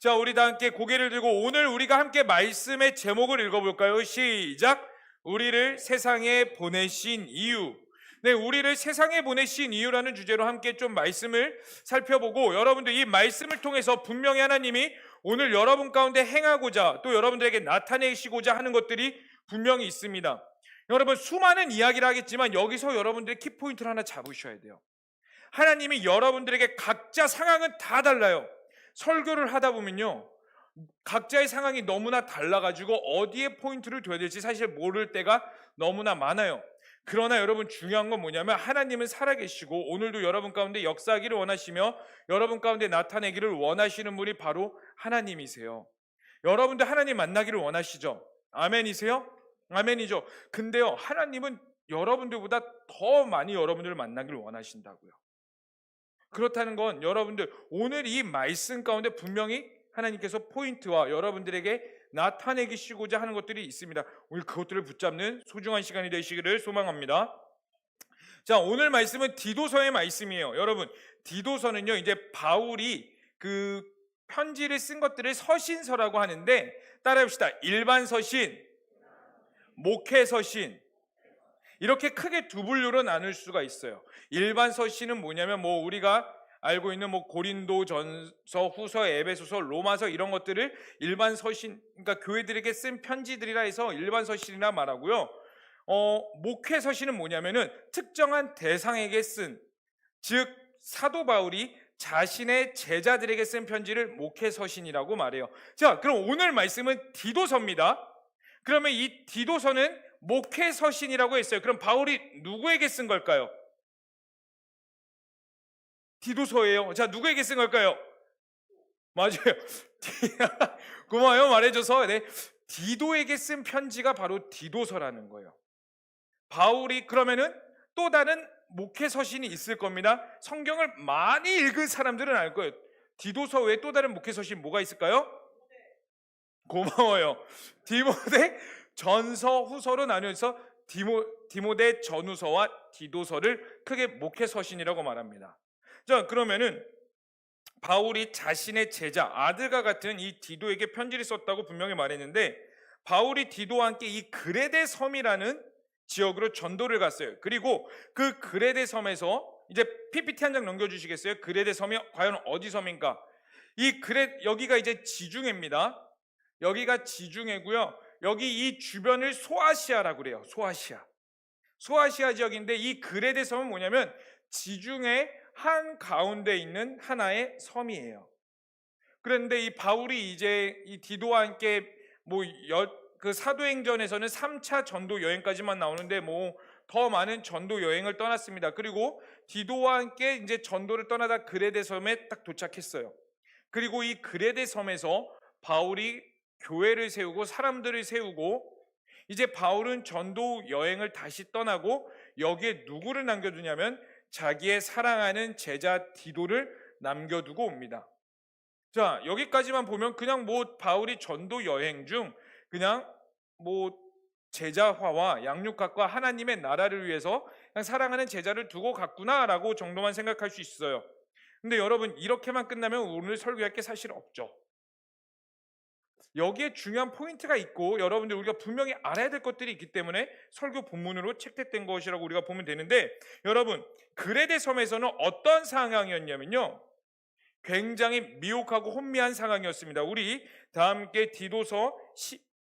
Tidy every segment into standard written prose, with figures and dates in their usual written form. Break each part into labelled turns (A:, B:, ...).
A: 자, 우리 다 함께 고개를 들고 오늘 우리가 함께 말씀의 제목을 읽어볼까요? 시작! 우리를 세상에 보내신 이유. 네, 우리를 세상에 보내신 이유라는 주제로 함께 좀 말씀을 살펴보고, 여러분들 이 말씀을 통해서 분명히 하나님이 오늘 여러분 가운데 행하고자 또 여러분들에게 나타내시고자 하는 것들이 분명히 있습니다. 여러분, 수많은 이야기를 하겠지만 여기서 여러분들의 키포인트를 하나 잡으셔야 돼요. 하나님이 여러분들에게 각자 상황은 다 달라요. 설교를 하다 보면요, 각자의 상황이 너무나 달라가지고 어디에 포인트를 둬야 될지 사실 모를 때가 너무나 많아요. 그러나 여러분, 중요한 건 뭐냐면 하나님은 살아계시고 오늘도 여러분 가운데 역사하기를 원하시며 여러분 가운데 나타내기를 원하시는 분이 바로 하나님이세요. 여러분들 하나님 만나기를 원하시죠? 아멘이세요? 아멘이죠. 근데요, 하나님은 여러분들보다 더 많이 여러분들을 만나기를 원하신다고요. 그렇다는 건 여러분들 오늘 이 말씀 가운데 분명히 하나님께서 포인트와 여러분들에게 나타내시고자 하는 것들이 있습니다. 오늘 그것들을 붙잡는 소중한 시간이 되시기를 소망합니다. 자, 오늘 말씀은 디도서의 말씀이에요. 여러분, 디도서는요, 이제 바울이 그 편지를 쓴 것들을 서신서라고 하는데, 따라해봅시다. 일반 서신, 목회 서신, 이렇게 크게 두 분류로 나눌 수가 있어요. 일반 서신은 뭐냐면 우리가 알고 있는 고린도전서, 후서, 에베소서, 로마서 이런 것들을 일반 서신, 그러니까 교회들에게 쓴 편지들이라 해서 일반 서신이라 말하고요. 목회 서신은 뭐냐면은 특정한 대상에게 쓴, 즉 사도 바울이 자신의 제자들에게 쓴 편지를 목회 서신이라고 말해요. 자, 그럼 오늘 말씀은 디도서입니다. 그러면 이 디도서는 목회 서신이라고 했어요. 그럼 바울이 누구에게 쓴 걸까요? 디도서예요. 자, 누구에게 쓴 걸까요? 맞아요. 고마워요, 말해줘서. 네, 디도에게 쓴 편지가 바로 디도서라는 거예요. 바울이 그러면은 또 다른 목회 서신이 있을 겁니다. 성경을 많이 읽은 사람들은 알 거예요. 디도서 외에 또 다른 목회 서신 뭐가 있을까요? 고마워요. 디모데 전서, 후서로 나뉘어서 디모데 전후서와 디도서를 크게 목회 서신이라고 말합니다. 자, 그러면은 바울이 자신의 제자, 아들과 같은 이 디도에게 편지를 썼다고 분명히 말했는데, 바울이 디도와 함께 이 그레데 섬이라는 지역으로 전도를 갔어요. 그리고 그 그레데 섬에서 이제 PPT 한 장 넘겨주시겠어요? 그레데 섬이 과연 어디 섬인가? 여기가 이제 지중해입니다. 여기가 지중해고요. 여기 이 주변을 소아시아라고 그래요. 소아시아 지역인데, 이 그레데 섬은 뭐냐면 지중해 한 가운데 있는 하나의 섬이에요. 그런데 이 바울이 이제 이 디도와 함께 그 사도행전에서는 3차 전도 여행까지만 나오는데 더 많은 전도 여행을 떠났습니다. 그리고 디도와 함께 이제 전도를 떠나다 그레데 섬에 딱 도착했어요. 그리고 이 그레데 섬에서 바울이 교회를 세우고 사람들을 세우고, 이제 바울은 전도 여행을 다시 떠나고 여기에 누구를 남겨두냐면 자기의 사랑하는 제자 디도를 남겨두고 옵니다. 자, 여기까지만 보면 그냥 바울이 전도 여행 중 그냥 제자화와 양육학과 하나님의 나라를 위해서 그냥 사랑하는 제자를 두고 갔구나라고 정도만 생각할 수 있어요. 근데 여러분, 이렇게만 끝나면 오늘 설교할 게 사실 없죠. 여기에 중요한 포인트가 있고 여러분들 우리가 분명히 알아야 될 것들이 있기 때문에 설교 본문으로 채택된 것이라고 우리가 보면 되는데, 여러분, 그레데 섬에서는 어떤 상황이었냐면요, 굉장히 미혹하고 혼미한 상황이었습니다. 우리 다 함께 디도서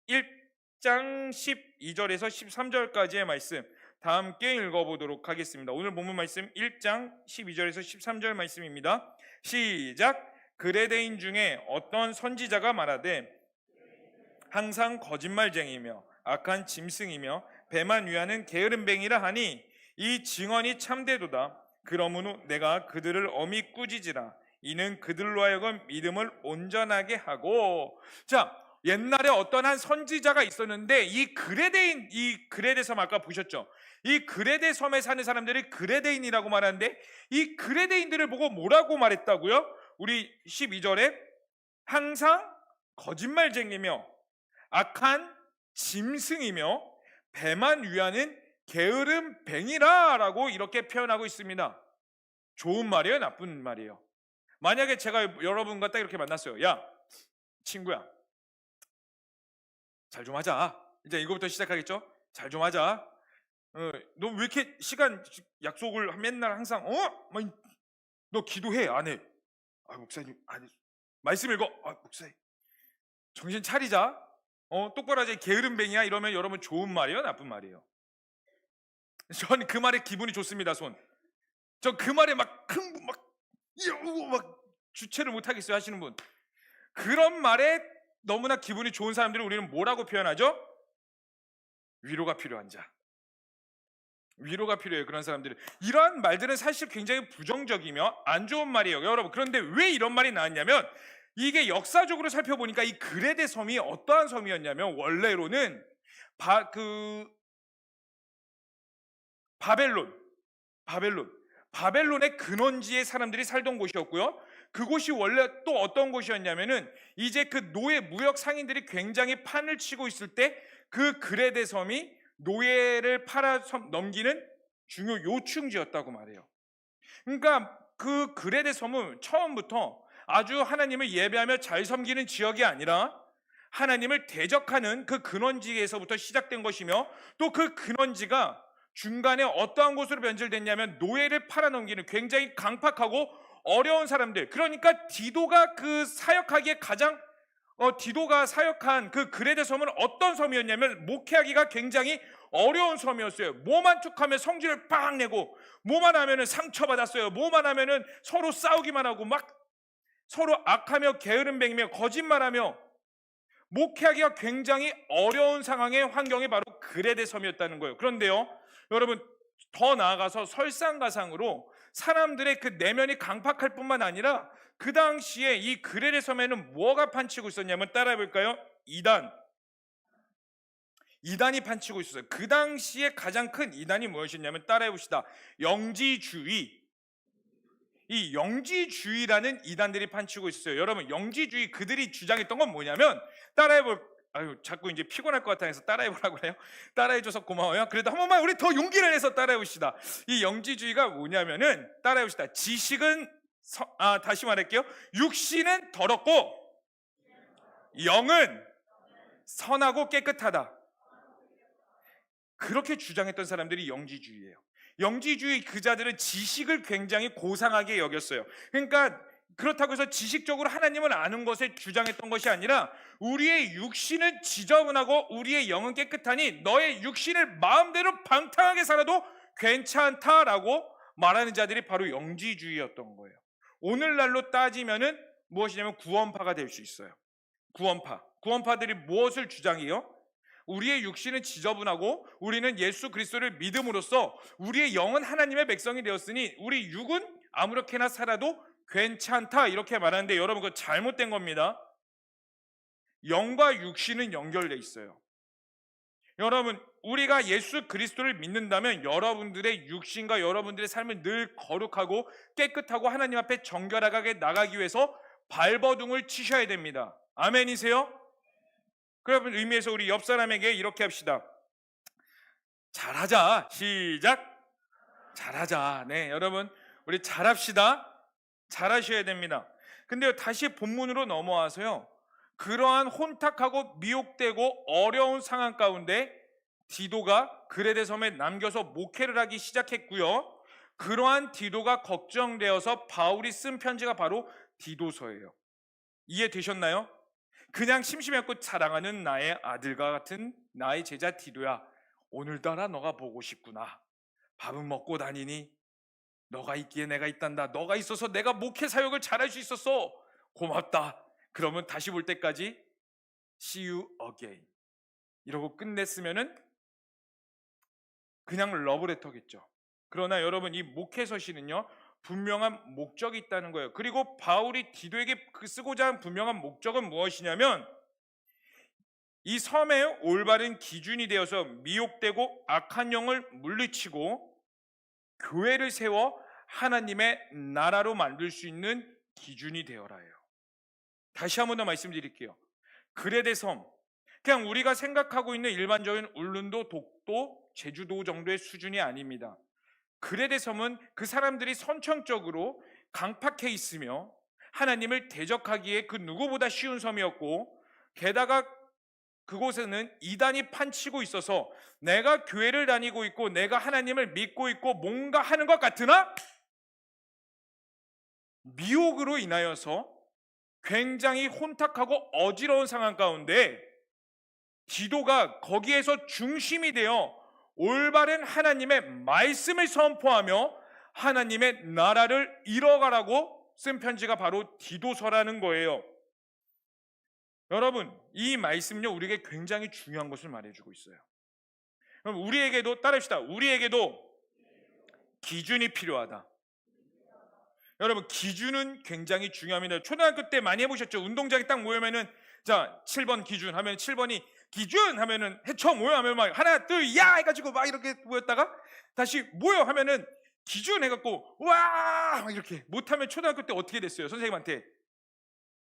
A: 1장 12절에서 13절까지의 말씀 다 함께 읽어보도록 하겠습니다. 오늘 본문 말씀 1장 12절에서 13절 말씀입니다. 시작! 그레데인 중에 어떤 선지자가 말하되 항상 거짓말쟁이며 악한 짐승이며 배만 위하는 게으름뱅이라 하니 이 증언이 참되도다. 그러므로 내가 그들을 엄히 꾸짖으라. 이는 그들로 하여금 믿음을 온전하게 하고. 자, 옛날에 어떤 한 선지자가 있었는데 이 그레데 섬 아까 보셨죠? 이 그레데 섬에 사는 사람들이 그레데인이라고 말하는데, 이 그레데인들을 보고 뭐라고 말했다고요? 우리 12절에 항상 거짓말쟁이며 악한 짐승이며 배만 위하는 게으름뱅이라 라고 이렇게 표현하고 있습니다. 좋은 말이에요, 나쁜 말이에요? 만약에 제가 여러분과 딱 이렇게 만났어요. 야, 친구야, 잘 좀 하자. 이제 이거부터 시작하겠죠? 잘 좀 하자. 너 왜 이렇게 시간 약속을 맨날 항상 너 기도해 안 해? 아 목사님 아니 말씀 읽어. 아 목사님 정신 차리자. 똑바로 하자. 게으름뱅이야 이러면 여러분 좋은 말이에요, 나쁜 말이에요? 전 그 말에 기분이 좋습니다. 전 그 말에 막 주체를 못 하겠어요 하시는 분. 그런 말에 너무나 기분이 좋은 사람들을 우리는 뭐라고 표현하죠? 위로가 필요한 자. 위로가 필요해요. 그런 사람들은. 이러한 말들은 사실 굉장히 부정적이며 안 좋은 말이에요, 여러분. 그런데 왜 이런 말이 나왔냐면, 이게 역사적으로 살펴보니까 이 그레데 섬이 어떠한 섬이었냐면, 원래로는 바벨론의 근원지에 사람들이 살던 곳이었고요. 그곳이 원래 또 어떤 곳이었냐면은, 이제 그 노예 무역 상인들이 굉장히 판을 치고 있을 때 그 그레데 섬이 노예를 팔아 넘기는 중요 요충지였다고 말해요. 그러니까 그 그레데 섬은 처음부터 아주 하나님을 예배하며 잘 섬기는 지역이 아니라 하나님을 대적하는 그 근원지에서부터 시작된 것이며, 또 그 근원지가 중간에 어떠한 곳으로 변질됐냐면 노예를 팔아넘기는 굉장히 강팍하고 어려운 사람들, 그러니까 디도가 사역한 그 그레데 섬은 어떤 섬이었냐면 목회하기가 굉장히 어려운 섬이었어요. 뭐만 툭하면 성질을 빡 내고, 뭐만 하면은 상처받았어요. 뭐만 하면은 서로 싸우기만 하고 막 서로 악하며 게으름뱅이며 거짓말하며 목회하기가 굉장히 어려운 상황의 환경이 바로 그레데 섬이었다는 거예요. 그런데요, 여러분, 더 나아가서 설상가상으로 사람들의 그 내면이 강팍할 뿐만 아니라 그 당시에 이 그레데 섬에는 뭐가 판치고 있었냐면, 따라해 볼까요? 이단이 판치고 있었어요. 그 당시에 가장 큰 이단이 무엇이었냐면, 따라해 봅시다. 영지주의. 이 영지주의라는 이단들이 판치고 있었어요. 여러분, 영지주의, 그들이 주장했던 건 뭐냐면, 자꾸 이제 피곤할 것 같아서 따라해보라고 그래요. 따라해줘서 고마워요. 그래도 한 번만 우리 더 용기를 내서 따라해봅시다. 이 영지주의가 뭐냐면은, 따라해봅시다. 다시 말할게요. 육신은 더럽고 영은 선하고 깨끗하다. 그렇게 주장했던 사람들이 영지주의예요. 영지주의 그 자들은 지식을 굉장히 고상하게 여겼어요. 그러니까 그렇다고 해서 지식적으로 하나님을 아는 것을 주장했던 것이 아니라, 우리의 육신은 지저분하고 우리의 영은 깨끗하니 너의 육신을 마음대로 방탕하게 살아도 괜찮다라고 말하는 자들이 바로 영지주의였던 거예요. 오늘날로 따지면은 무엇이냐면 구원파가 될 수 있어요. 구원파들이 무엇을 주장해요? 우리의 육신은 지저분하고 우리는 예수 그리스도를 믿음으로써 우리의 영은 하나님의 백성이 되었으니 우리 육은 아무렇게나 살아도 괜찮다, 이렇게 말하는데, 여러분, 그거 잘못된 겁니다. 영과 육신은 연결돼 있어요. 여러분, 우리가 예수 그리스도를 믿는다면 여러분들의 육신과 여러분들의 삶을 늘 거룩하고 깨끗하고 하나님 앞에 정결하게 나가기 위해서 발버둥을 치셔야 됩니다. 아멘이세요? 그런 의미에서 우리 옆 사람에게 이렇게 합시다. 잘하자. 시작. 잘하자. 네, 여러분, 우리 잘합시다. 잘하셔야 됩니다. 근데 다시 본문으로 넘어와서요, 그러한 혼탁하고 미혹되고 어려운 상황 가운데 디도가 그레데 섬에 남겨서 목회를 하기 시작했고요. 그러한 디도가 걱정되어서 바울이 쓴 편지가 바로 디도서예요. 이해되셨나요? 그냥 심심해갖고 사랑하는 나의 아들과 같은 나의 제자 디도야, 오늘따라 너가 보고 싶구나. 밥은 먹고 다니니? 너가 있기에 내가 있단다. 너가 있어서 내가 목회 사역을 잘할 수 있었어. 고맙다. 그러면 다시 볼 때까지 See you again 이러고 끝냈으면은 그냥 러브레터겠죠. 그러나 여러분, 이 목회서시는요, 분명한 목적이 있다는 거예요. 그리고 바울이 디도에게 쓰고자 한 분명한 목적은 무엇이냐면, 이 섬의 올바른 기준이 되어서 미혹되고 악한 영을 물리치고 교회를 세워 하나님의 나라로 만들 수 있는 기준이 되어라예요. 다시 한 번 더 말씀드릴게요. 그레데 섬, 그냥 우리가 생각하고 있는 일반적인 울릉도, 독도, 제주도 정도의 수준이 아닙니다. 그레데 섬은 그 사람들이 선천적으로 강팍해 있으며 하나님을 대적하기에 그 누구보다 쉬운 섬이었고, 게다가 그곳에는 이단이 판치고 있어서 내가 교회를 다니고 있고 내가 하나님을 믿고 있고 뭔가 하는 것 같으나 미혹으로 인하여서 굉장히 혼탁하고 어지러운 상황 가운데 기도가 거기에서 중심이 되어 올바른 하나님의 말씀을 선포하며 하나님의 나라를 이뤄가라고 쓴 편지가 바로 디도서라는 거예요. 여러분, 이 말씀은요 우리에게 굉장히 중요한 것을 말해주고 있어요. 그럼 우리에게도 따라합시다. 우리에게도 기준이 필요하다. 여러분, 기준은 굉장히 중요합니다. 초등학교 때 많이 해보셨죠? 운동장에 딱 모이면은 자 7번 기준 하면 7번이 기준 하면은 해쳐 모여 하면 막 하나 둘 야 해가지고 막 이렇게 모였다가 다시 모여 하면은 기준 해갖고 와 막 이렇게 못하면 초등학교 때 어떻게 됐어요? 선생님한테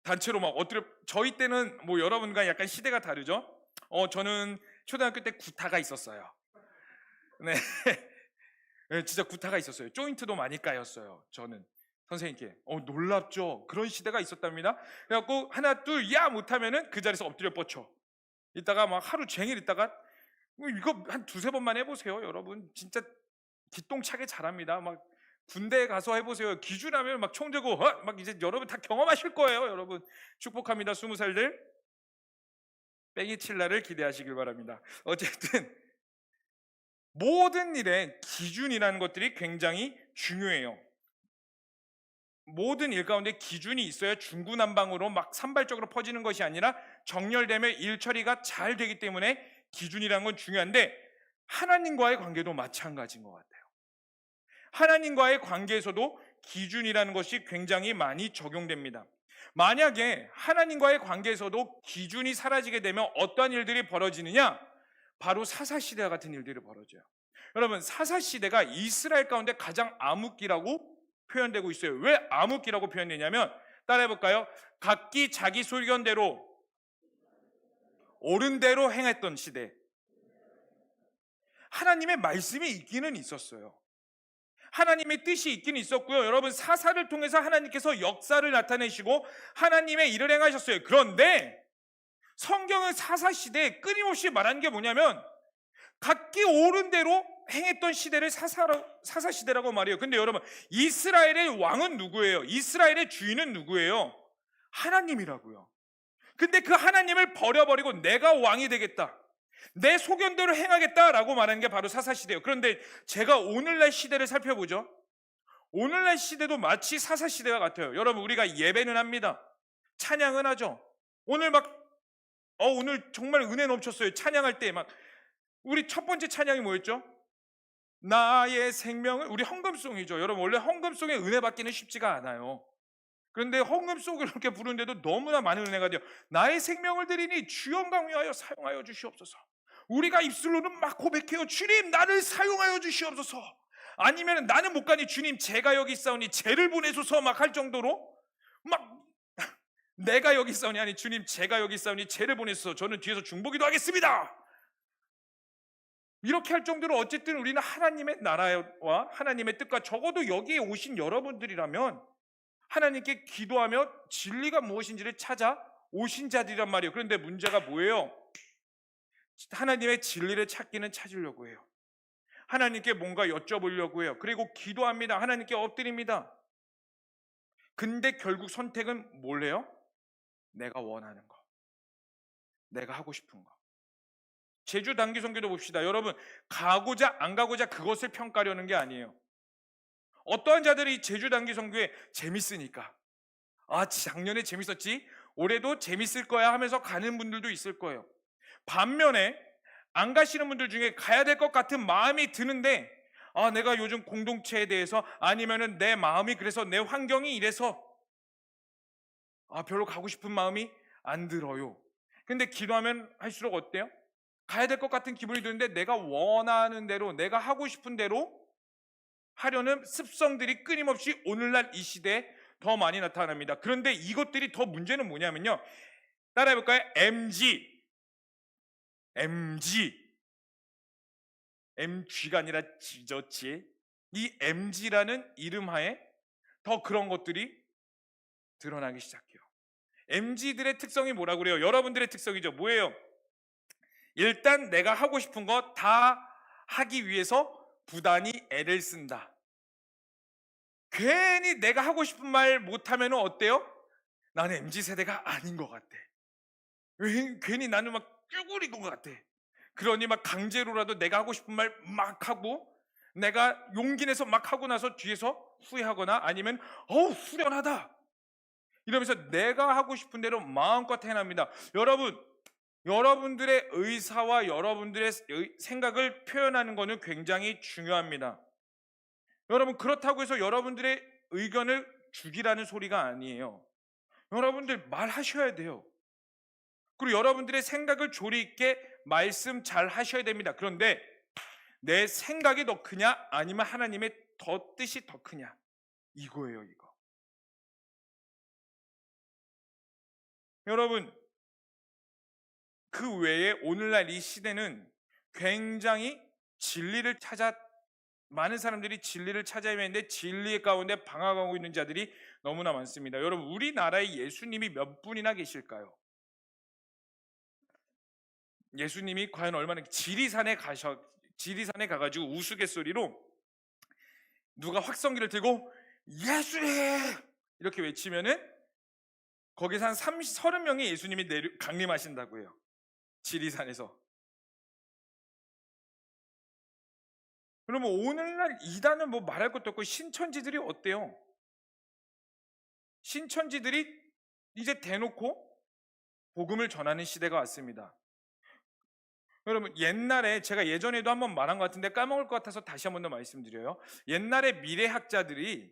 A: 단체로 막 엎드려. 저희 때는 뭐 여러분과 약간 시대가 다르죠. 저는 초등학교 때 구타가 있었어요. 네, 네, 진짜 구타가 있었어요. 조인트도 많이 까였어요. 저는 선생님께. 놀랍죠. 그런 시대가 있었답니다. 그래갖고 하나 둘 야 못하면은 그 자리에서 엎드려 뻗쳐. 이따가 막 하루 종일 있다가 이거 한 두세 번만 해보세요. 여러분 진짜 기똥차게 잘합니다. 막 군대에 가서 해보세요. 기준하면 막 총 들고 막 이제 여러분 다 경험하실 거예요. 여러분 축복합니다. 20살들 뺑이 칠 날을 기대하시길 바랍니다. 어쨌든 모든 일에 기준이라는 것들이 굉장히 중요해요. 모든 일 가운데 기준이 있어야 중구난방으로 막 산발적으로 퍼지는 것이 아니라 정렬되며 일 처리가 잘 되기 때문에 기준이라는 건 중요한데 하나님과의 관계도 마찬가지인 것 같아요. 하나님과의 관계에서도 기준이라는 것이 굉장히 많이 적용됩니다. 만약에 하나님과의 관계에서도 기준이 사라지게 되면 어떠한 일들이 벌어지느냐? 바로 사사시대와 같은 일들이 벌어져요. 여러분, 사사시대가 이스라엘 가운데 가장 암흑기라고 표현되고 있어요. 왜 암흑기라고 표현되냐면 따라해볼까요? 각기 자기 소견대로 옳은 대로 행했던 시대. 하나님의 말씀이 있기는 있었어요. 하나님의 뜻이 있긴 있었고요. 여러분, 사사를 통해서 하나님께서 역사를 나타내시고 하나님의 일을 행하셨어요. 그런데 성경은 사사시대에 끊임없이 말하는 게 뭐냐면 각기 옳은 대로 행했던 시대를 사사시대라고 말해요. 근데 여러분, 이스라엘의 왕은 누구예요? 이스라엘의 주인은 누구예요? 하나님이라고요. 근데 그 하나님을 버려버리고 내가 왕이 되겠다, 내 소견대로 행하겠다라고 말하는 게 바로 사사시대예요. 그런데 제가 오늘날 시대를 살펴보죠. 오늘날 시대도 마치 사사시대와 같아요. 여러분, 우리가 예배는 합니다. 찬양은 하죠. 오늘 오늘 정말 은혜 넘쳤어요. 찬양할 때 막 우리 첫 번째 찬양이 뭐였죠? 나의 생명을, 우리 헌금송이죠. 여러분, 원래 헌금송에 은혜 받기는 쉽지가 않아요. 그런데 헌금송을 이렇게 부르는데도 너무나 많은 은혜가 돼요. 나의 생명을 드리니 주 영광 위하여 사용하여 주시옵소서. 우리가 입술로는 막 고백해요. 주님, 나를 사용하여 주시옵소서. 아니면 나는 못 가니 주님, 제가 여기 있사오니 죄를 보내소서 막 할 정도로 막 내가 여기 있사오니, 아니 주님 제가 여기 있사오니 죄를 보내소서, 저는 뒤에서 중보기도 하겠습니다. 이렇게 할 정도로 어쨌든 우리는 하나님의 나라와 하나님의 뜻과, 적어도 여기에 오신 여러분들이라면 하나님께 기도하며 진리가 무엇인지를 찾아 오신 자들이란 말이에요. 그런데 문제가 뭐예요? 하나님의 진리를 찾으려고 해요. 하나님께 뭔가 여쭤보려고 해요. 그리고 기도합니다. 하나님께 엎드립니다. 근데 결국 선택은 뭘 해요? 내가 원하는 거, 내가 하고 싶은 거. 제주 단기 선교도 봅시다. 여러분, 가고자 안 가고자 그것을 평가하려는 게 아니에요. 어떠한 자들이 제주 단기 선교에 재밌으니까, 작년에 재밌었지, 올해도 재밌을 거야 하면서 가는 분들도 있을 거예요. 반면에 안 가시는 분들 중에 가야 될 것 같은 마음이 드는데 내가 요즘 공동체에 대해서, 아니면은 내 마음이 그래서, 내 환경이 이래서 별로 가고 싶은 마음이 안 들어요. 근데 기도하면 할수록 어때요? 가야 될 것 같은 기분이 드는데 내가 원하는 대로, 내가 하고 싶은 대로 하려는 습성들이 끊임없이 오늘날 이 시대에 더 많이 나타납니다. 그런데 이것들이 더 문제는 뭐냐면요, 따라해볼까요? MG가 아니라 지저치. 이 MG라는 이름 하에 더 그런 것들이 드러나기 시작해요. MZ들의 특성이 뭐라고 그래요? 여러분들의 특성이죠. 뭐예요? 일단 내가 하고 싶은 거 다 하기 위해서 부단히 애를 쓴다. 괜히 내가 하고 싶은 말 못하면 어때요? 나는 MZ세대가 아닌 것 같아. 괜히 나는 막 쭈구린 것 같아. 그러니 막 강제로라도 내가 하고 싶은 말 막 하고, 내가 용기 내서 막 하고 나서 뒤에서 후회하거나 아니면 후련하다 이러면서 내가 하고 싶은 대로 마음껏 해냅니다. 여러분들의 의사와 여러분들의 생각을 표현하는 것은 굉장히 중요합니다. 여러분, 그렇다고 해서 여러분들의 의견을 죽이라는 소리가 아니에요. 여러분들 말하셔야 돼요. 그리고 여러분들의 생각을 조리 있게 말씀 잘 하셔야 됩니다. 그런데 내 생각이 더 크냐 아니면 하나님의 더 뜻이 더 크냐, 이거예요. 이거. 여러분, 그 외에 오늘날 이 시대는 굉장히 진리를 찾아, 많은 사람들이 진리를 찾아 헤매는데 진리 가운데 방황하고 있는 자들이 너무나 많습니다. 여러분, 우리나라에 예수님이 몇 분이나 계실까요? 예수님이 과연 얼마나, 지리산에 가가지고 우스갯소리로 누가 확성기를 들고 예수님 이렇게 외치면은 거기서 한 30명의 예수님이 강림하신다고 해요. 지리산에서. 그러면 오늘날 이단은 뭐 말할 것도 없고 신천지들이 어때요? 신천지들이 이제 대놓고 복음을 전하는 시대가 왔습니다. 여러분, 옛날에 제가 예전에도 한번 말한 것 같은데 까먹을 것 같아서 다시 한 번 더 말씀드려요. 옛날에 미래학자들이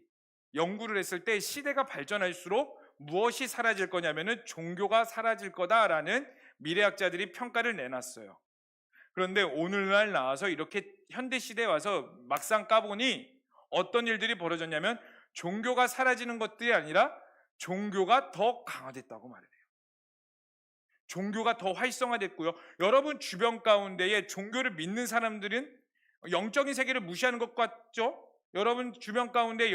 A: 연구를 했을 때 시대가 발전할수록 무엇이 사라질 거냐면은 종교가 사라질 거다라는 미래학자들이 평가를 내놨어요. 그런데 오늘날 나와서 이렇게 현대 시대에 와서 막상 까보니 어떤 일들이 벌어졌냐면 종교가 사라지는 것들이 아니라 종교가 더 강화됐다고 말해요. 종교가 더 활성화됐고요. 여러분 주변 가운데에 종교를 믿는 사람들은 영적인 세계를 무시하는 것 같죠? 여러분 주변 가운데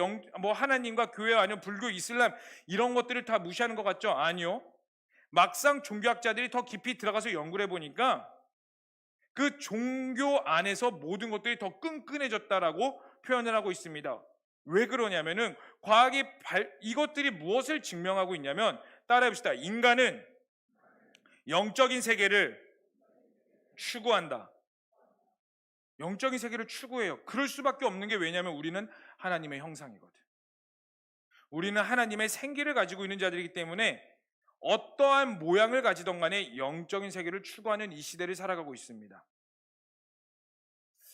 A: 하나님과 교회 아니면 불교, 이슬람 이런 것들을 다 무시하는 것 같죠? 아니요. 막상 종교학자들이 더 깊이 들어가서 연구를 해보니까 그 종교 안에서 모든 것들이 더 끈끈해졌다라고 표현을 하고 있습니다. 왜 그러냐면은 이것들이 무엇을 증명하고 있냐면, 따라해봅시다. 인간은 영적인 세계를 추구한다. 영적인 세계를 추구해요. 그럴 수밖에 없는 게 왜냐하면 우리는 하나님의 형상이거든. 우리는 하나님의 생기를 가지고 있는 자들이기 때문에 어떠한 모양을 가지던 간에 영적인 세계를 추구하는 이 시대를 살아가고 있습니다.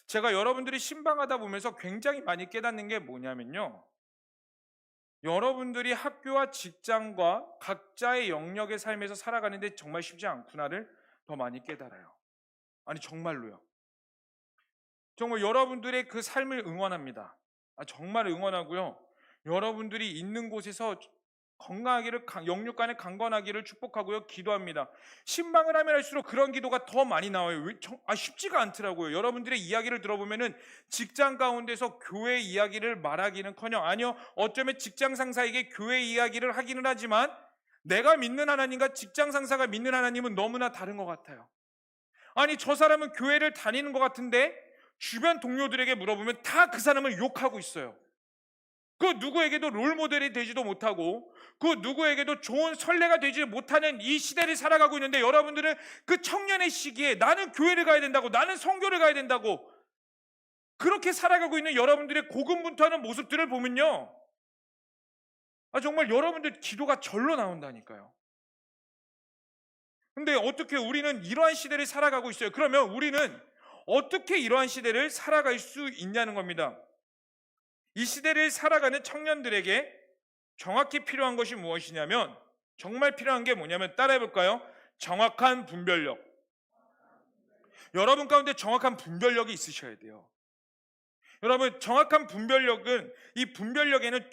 A: 제가 여러분들이 신방하다 보면서 굉장히 많이 깨닫는 게 뭐냐면요, 여러분들이 학교와 직장과 각자의 영역의 삶에서 살아가는데 정말 쉽지 않구나를 더 많이 깨달아요. 아니 정말로요. 정말 여러분들의 그 삶을 응원합니다. 정말 응원하고요. 여러분들이 있는 곳에서 건강하기를, 영육 간에 강건하기를 축복하고요. 기도합니다. 신방을 하면 할수록 그런 기도가 더 많이 나와요. 쉽지가 않더라고요. 여러분들의 이야기를 들어보면은 직장 가운데서 교회 이야기를 말하기는커녕, 아니요, 어쩌면 직장 상사에게 교회 이야기를 하기는 하지만 내가 믿는 하나님과 직장 상사가 믿는 하나님은 너무나 다른 것 같아요. 아니, 저 사람은 교회를 다니는 것 같은데 주변 동료들에게 물어보면 다 그 사람을 욕하고 있어요. 그 누구에게도 롤모델이 되지도 못하고 그 누구에게도 좋은 선례가 되지 못하는 이 시대를 살아가고 있는데, 여러분들은 그 청년의 시기에 나는 교회를 가야 된다고, 나는 선교를 가야 된다고 그렇게 살아가고 있는 여러분들의 고군분투하는 모습들을 보면요, 정말 여러분들 기도가 절로 나온다니까요. 근데 어떻게 우리는 이러한 시대를 살아가고 있어요? 그러면 우리는 어떻게 이러한 시대를 살아갈 수 있냐는 겁니다. 이 시대를 살아가는 청년들에게 정확히 필요한 것이 무엇이냐면, 정말 필요한 게 뭐냐면, 따라해볼까요? 정확한 분별력. 여러분 가운데 정확한 분별력이 있으셔야 돼요. 여러분, 정확한 분별력은, 이 분별력에는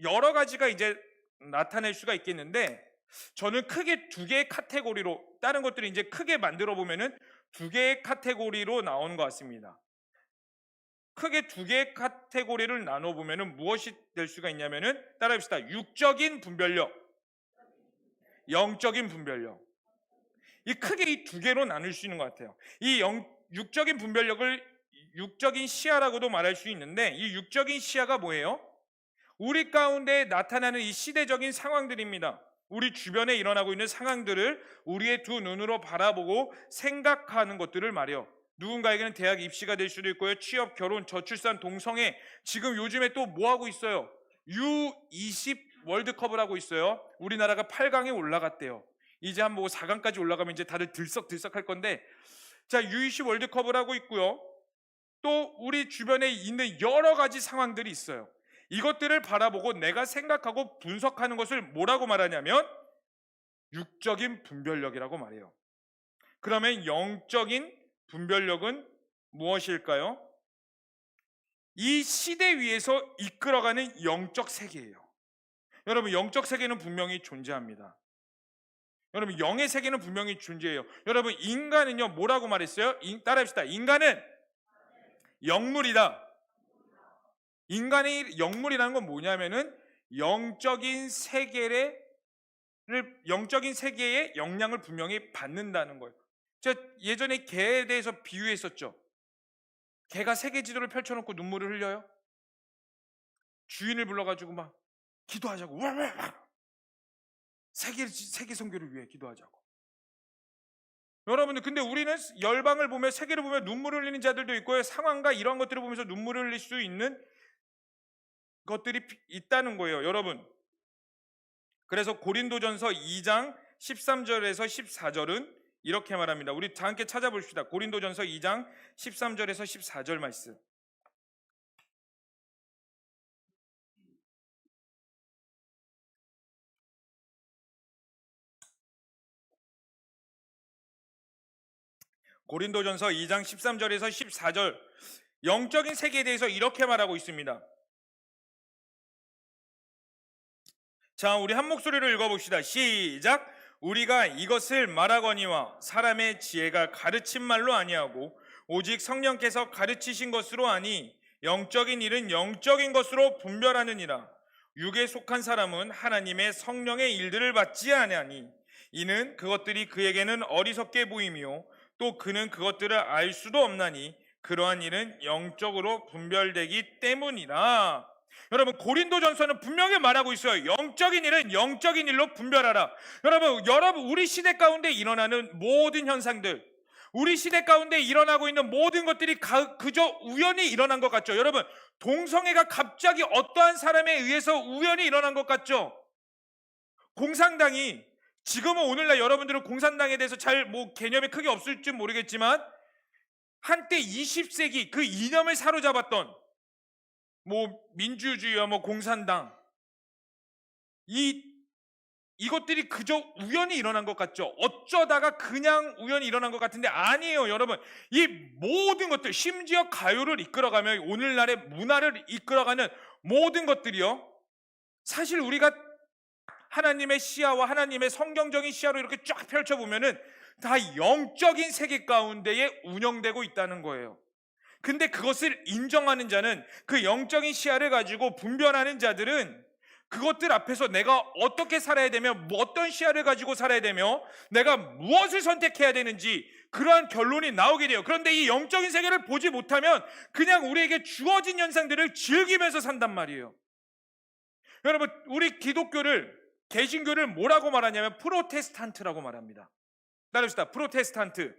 A: 여러 가지가 이제 나타낼 수가 있겠는데, 저는 크게 두 개의 카테고리로, 다른 것들이 이제 크게 만들어 보면은 두 개의 카테고리로 나오는 것 같습니다. 크게 두 개의 카테고리를 나눠보면 무엇이 될 수가 있냐면은 따라합시다. 육적인 분별력, 영적인 분별력. 이 크게 이 두 개로 나눌 수 있는 것 같아요. 육적인 분별력을 육적인 시야라고도 말할 수 있는데, 이 육적인 시야가 뭐예요? 우리 가운데 나타나는 이 시대적인 상황들입니다. 우리 주변에 일어나고 있는 상황들을 우리의 두 눈으로 바라보고 생각하는 것들을 말이요. 누군가에게는 대학 입시가 될 수도 있고요. 취업, 결혼, 저출산, 동성애. 지금 요즘에 또 뭐 하고 있어요? U20 월드컵을 하고 있어요. 우리나라가 8강에 올라갔대요. 이제 한 뭐 4강까지 올라가면 이제 다들 들썩들썩 할 건데, 자, U20 월드컵을 하고 있고요. 또 우리 주변에 있는 여러 가지 상황들이 있어요. 이것들을 바라보고 내가 생각하고 분석하는 것을 뭐라고 말하냐면 육적인 분별력이라고 말해요. 그러면 영적인 분별력은 무엇일까요? 이 시대 위에서 이끌어가는 영적 세계예요. 여러분, 영적 세계는 분명히 존재합니다. 여러분, 영의 세계는 분명히 존재해요. 여러분, 인간은요 뭐라고 말했어요? 따라합시다. 인간은 영물이다. 인간의 영물이라는 건 뭐냐면은 영적인 세계의 영향을 분명히 받는다는 거예요. 제가 예전에 개에 대해서 비유했었죠. 개가 세계 지도를 펼쳐놓고 눈물을 흘려요. 주인을 불러가지고 막 기도하자고, 세계 선교를 위해 기도하자고. 여러분들, 근데 우리는 열방을 보며 세계를 보며 눈물을 흘리는 자들도 있고요. 상황과 이러한 것들을 보면서 눈물을 흘릴 수 있는 것들이 있다는 거예요, 여러분. 그래서 고린도전서 2장 13절에서 14절은 이렇게 말합니다. 우리 다 함께 찾아봅시다. 고린도전서 2장 13절에서 14절 말씀. 고린도전서 2장 13절에서 14절, 영적인 세계에 대해서 이렇게 말하고 있습니다. 자, 우리 한 목소리로 읽어봅시다. 시작. 우리가 이것을 말하거니와 사람의 지혜가 가르친 말로 아니하고 오직 성령께서 가르치신 것으로 아니 영적인 일은 영적인 것으로 분별하느니라. 육에 속한 사람은 하나님의 성령의 일들을 받지 아니하니 이는 그것들이 그에게는 어리석게 보이며 또 그는 그것들을 알 수도 없나니 그러한 일은 영적으로 분별되기 때문이라. 여러분, 고린도전서는 분명히 말하고 있어요. 영적인 일은 영적인 일로 분별하라. 여러분 우리 시대 가운데 일어나는 모든 현상들, 우리 시대 가운데 일어나고 있는 모든 것들이 그저 우연히 일어난 것 같죠? 여러분, 동성애가 갑자기 어떠한 사람에 의해서 우연히 일어난 것 같죠? 공산당이, 지금은 오늘날 여러분들은 공산당에 대해서 잘 개념이 크게 없을지 모르겠지만 한때 20세기 그 이념을 사로잡았던 민주주의와 공산당, 이것들이 그저 우연히 일어난 것 같죠? 어쩌다가 그냥 우연히 일어난 것 같은데 아니에요, 여러분. 이 모든 것들, 심지어 가요를 이끌어가며 오늘날의 문화를 이끌어가는 모든 것들이요, 사실 우리가 하나님의 시야와 하나님의 성경적인 시야로 이렇게 쫙 펼쳐보면은 다 영적인 세계 가운데에 운영되고 있다는 거예요. 근데 그것을 인정하는 자는, 그 영적인 시야를 가지고 분별하는 자들은 그것들 앞에서 내가 어떻게 살아야 되며 어떤 시야를 가지고 살아야 되며 내가 무엇을 선택해야 되는지 그러한 결론이 나오게 돼요. 그런데 이 영적인 세계를 보지 못하면 그냥 우리에게 주어진 현상들을 즐기면서 산단 말이에요. 여러분, 우리 개신교를 뭐라고 말하냐면 프로테스탄트라고 말합니다. 따라합시다. 프로테스탄트.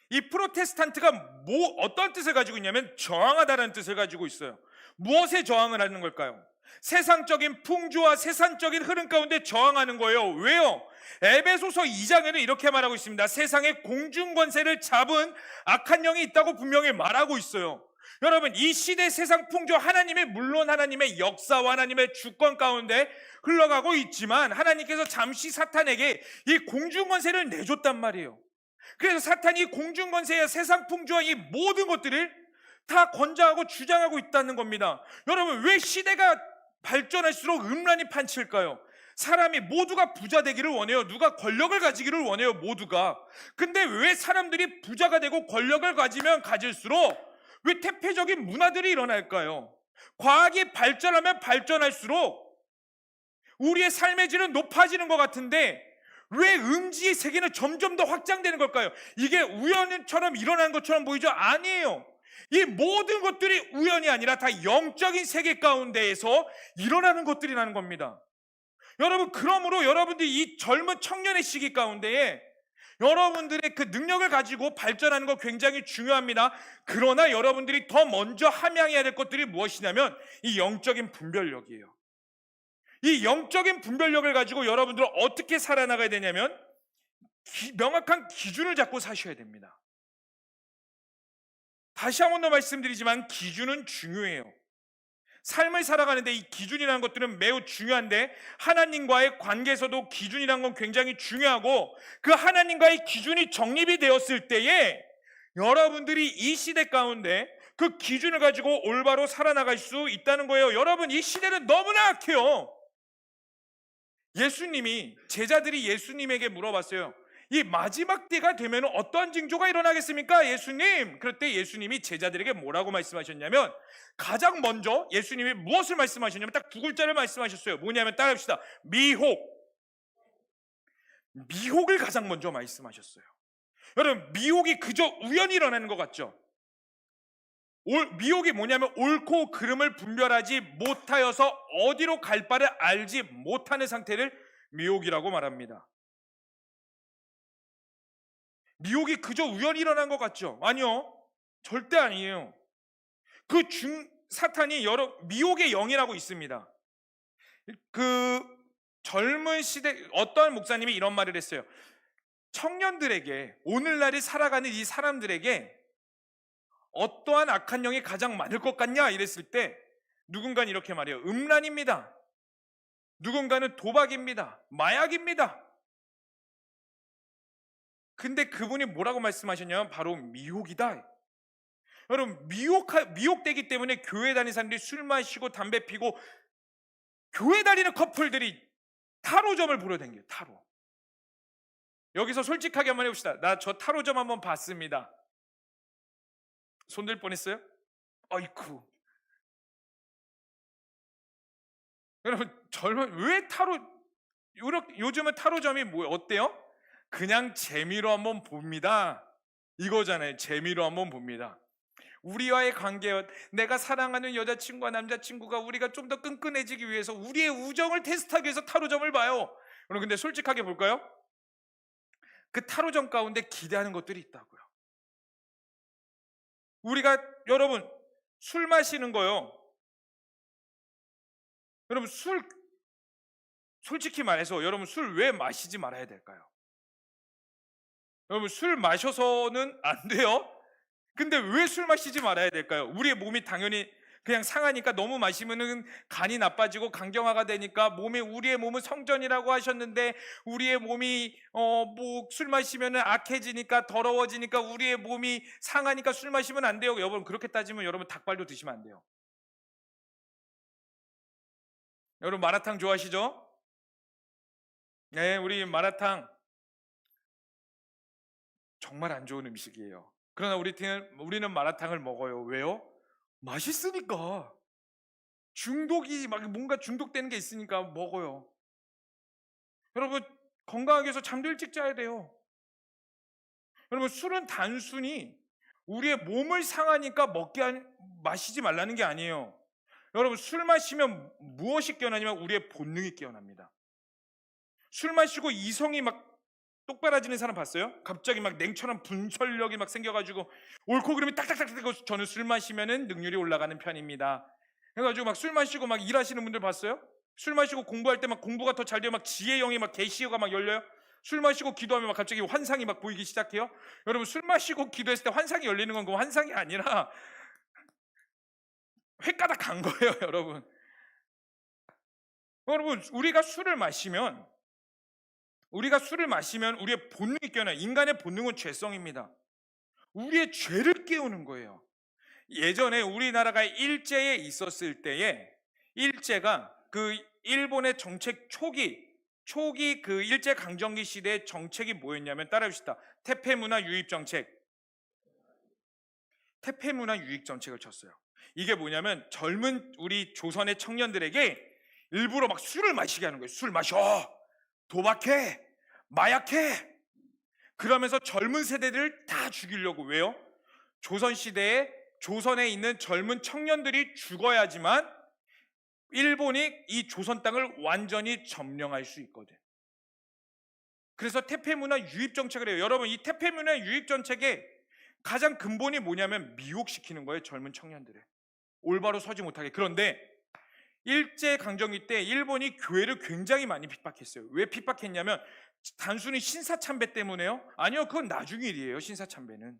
A: 이 프로테스탄트가 어떤 뜻을 가지고 있냐면 저항하다라는 뜻을 가지고 있어요. 무엇에 저항을 하는 걸까요? 세상적인 풍조와 세상적인 흐름 가운데 저항하는 거예요. 왜요? 에베소서 2장에는 이렇게 말하고 있습니다. 세상의 공중권세를 잡은 악한 영이 있다고 분명히 말하고 있어요. 여러분, 이 시대 세상 풍조, 물론 하나님의 역사와 하나님의 주권 가운데 흘러가고 있지만 하나님께서 잠시 사탄에게 이 공중권세를 내줬단 말이에요. 그래서 사탄이 공중권세와 세상 풍조와 이 모든 것들을 다 권장하고 주장하고 있다는 겁니다. 여러분, 왜 시대가 발전할수록 음란이 판칠까요? 사람이 모두가 부자 되기를 원해요. 누가 권력을 가지기를 원해요, 모두가. 근데 왜 사람들이 부자가 되고 권력을 가지면 가질수록 왜 태폐적인 문화들이 일어날까요? 과학이 발전하면 발전할수록 우리의 삶의 질은 높아지는 것 같은데 왜 음지의 세계는 점점 더 확장되는 걸까요? 이게 우연처럼 일어난 것처럼 보이죠? 아니에요. 이 모든 것들이 우연이 아니라 다 영적인 세계 가운데에서 일어나는 것들이라는 겁니다. 여러분, 그러므로 여러분들이 이 젊은 청년의 시기 가운데에 여러분들의 그 능력을 가지고 발전하는 거 굉장히 중요합니다. 그러나 여러분들이 더 먼저 함양해야 될 것들이 무엇이냐면 이 영적인 분별력이에요. 이 영적인 분별력을 가지고 여러분들은 어떻게 살아나가야 되냐면 명확한 기준을 잡고 사셔야 됩니다. 다시 한 번 더 말씀드리지만 기준은 중요해요. 삶을 살아가는데 이 기준이라는 것들은 매우 중요한데 하나님과의 관계에서도 기준이라는 건 굉장히 중요하고 그 하나님과의 기준이 정립이 되었을 때에 여러분들이 이 시대 가운데 그 기준을 가지고 올바로 살아나갈 수 있다는 거예요. 여러분, 이 시대는 너무나 악해요. 예수님이 제자들이 예수님에게 물어봤어요. 이 마지막 때가 되면 어떠한 징조가 일어나겠습니까? 예수님. 그럴 때 예수님이 제자들에게 뭐라고 말씀하셨냐면 가장 먼저 예수님이 무엇을 말씀하셨냐면 딱 두 글자를 말씀하셨어요. 뭐냐면 따라합시다. 미혹. 미혹을 가장 먼저 말씀하셨어요. 여러분, 미혹이 그저 우연히 일어나는 것 같죠? 미혹이 뭐냐면 옳고 그름을 분별하지 못하여서 어디로 갈 바를 알지 못하는 상태를 미혹이라고 말합니다. 미혹이 그저 우연히 일어난 것 같죠? 아니요, 절대 아니에요. 사탄이 여러 미혹의 영이라고 있습니다. 그 젊은 시대 어떤 목사님이 이런 말을 했어요. 청년들에게, 오늘날이 살아가는 이 사람들에게 어떠한 악한 영이 가장 많을 것 같냐 이랬을 때 누군가는 이렇게 말해요. 음란입니다. 누군가는 도박입니다. 마약입니다. 근데 그분이 뭐라고 말씀하셨냐면 바로 미혹이다. 여러분, 미혹되기 때문에 교회 다니는 사람들이 술 마시고 담배 피고 교회 다니는 커플들이 타로점을 보러 다녀요. 타로. 여기서 솔직하게 한번 해봅시다. 나 저 타로점 한번 봤습니다. 손들 뻔했어요? 아이쿠. 여러분, 왜 요즘은 타로점이 어때요? 그냥 재미로 한번 봅니다. 이거잖아요. 재미로 한번 봅니다. 우리와의 관계, 내가 사랑하는 여자친구와 남자친구가 우리가 좀 더 끈끈해지기 위해서 우리의 우정을 테스트하기 위해서 타로점을 봐요. 여러분, 근데 솔직하게 볼까요? 그 타로점 가운데 기대하는 것들이 있다고요. 여러분, 술 마시는 거요. 여러분, 솔직히 말해서 여러분, 술 왜 마시지 말아야 될까요? 여러분, 술 마셔서는 안 돼요. 근데 왜 술 마시지 말아야 될까요? 우리의 몸이 당연히 그냥 상하니까, 너무 마시면은 간이 나빠지고 간경화가 되니까 우리의 몸은 성전이라고 하셨는데 우리의 몸이 술 마시면은 악해지니까, 더러워지니까, 우리의 몸이 상하니까 술 마시면 안 돼요. 여러분, 그렇게 따지면 여러분 닭발도 드시면 안 돼요. 여러분, 마라탕 좋아하시죠? 네, 우리 마라탕 정말 안 좋은 음식이에요. 그러나 우리는 마라탕을 먹어요. 왜요? 맛있으니까. 뭔가 중독되는 게 있으니까 먹어요. 여러분, 건강하기 위해서 잠도 일찍 자야 돼요. 여러분, 술은 단순히 우리의 몸을 상하니까 마시지 말라는 게 아니에요. 여러분, 술 마시면 무엇이 깨어나냐면 우리의 본능이 깨어납니다. 술 마시고 이성이 막 똑바라지는 사람 봤어요? 갑자기 막 냉철한 분별력이 막 생겨가지고 옳고 그름이 딱딱딱 되고, 저는 술 마시면은 능률이 올라가는 편입니다. 그래가지고 막 술 마시고 막 일하시는 분들 봤어요? 술 마시고 공부할 때 막 공부가 더 잘 돼요. 막 지혜영이 막 계시가 막 열려요. 술 마시고 기도하면 막 갑자기 환상이 막 보이기 시작해요. 여러분, 술 마시고 기도했을 때 환상이 열리는 건 그 환상이 아니라 횟가닥 간 거예요. 여러분, 우리가 술을 마시면 우리의 본능이 깨어나요. 인간의 본능은 죄성입니다. 우리의 죄를 깨우는 거예요. 예전에 우리나라가 일제에 있었을 때에, 일제가 그 일본의 정책 초기 그 일제 강점기 시대의 정책이 뭐였냐면 따라합시다. 태폐문화 유입 정책. 태폐문화 유익 정책을 쳤어요. 이게 뭐냐면 젊은 우리 조선의 청년들에게 일부러 막 술을 마시게 하는 거예요. 술 마셔, 도박해, 마약해. 그러면서 젊은 세대들을 다 죽이려고. 왜요? 조선시대에 조선에 있는 젊은 청년들이 죽어야지만 일본이 이 조선 땅을 완전히 점령할 수 있거든. 그래서 태폐문화 유입 정책을 해요. 여러분, 이 태폐문화 유입 정책의 가장 근본이 뭐냐면 미혹시키는 거예요. 젊은 청년들을 올바로 서지 못하게. 그런데 일제강점기 때 일본이 교회를 굉장히 많이 핍박했어요. 왜 핍박했냐면 단순히 신사참배 때문에요? 아니요, 그건 나중 일이에요. 신사참배는.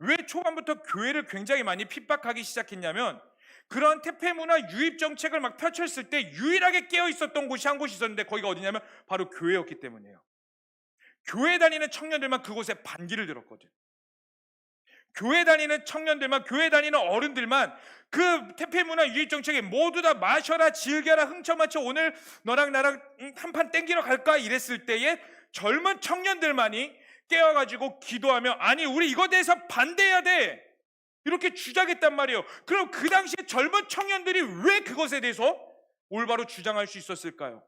A: 왜 초반부터 교회를 굉장히 많이 핍박하기 시작했냐면 그런 태폐문화 유입 정책을 막 펼쳤을 때 유일하게 깨어 있었던 곳이 한 곳이 있었는데 거기가 어디냐면 바로 교회였기 때문이에요. 교회 다니는 청년들만 그곳에 반기를 들었거든. 교회 다니는 청년들만, 교회 다니는 어른들만 그 태폐문화 유입 정책에 모두 다 마셔라, 즐겨라, 흥청망청 오늘 너랑 나랑 한판 땡기러 갈까 이랬을 때에 젊은 청년들만이 깨어가지고 기도하며 아니 우리 이거 대해서 반대해야 돼 이렇게 주장했단 말이에요. 그럼 그 당시에 젊은 청년들이 왜 그것에 대해서 올바로 주장할 수 있었을까요?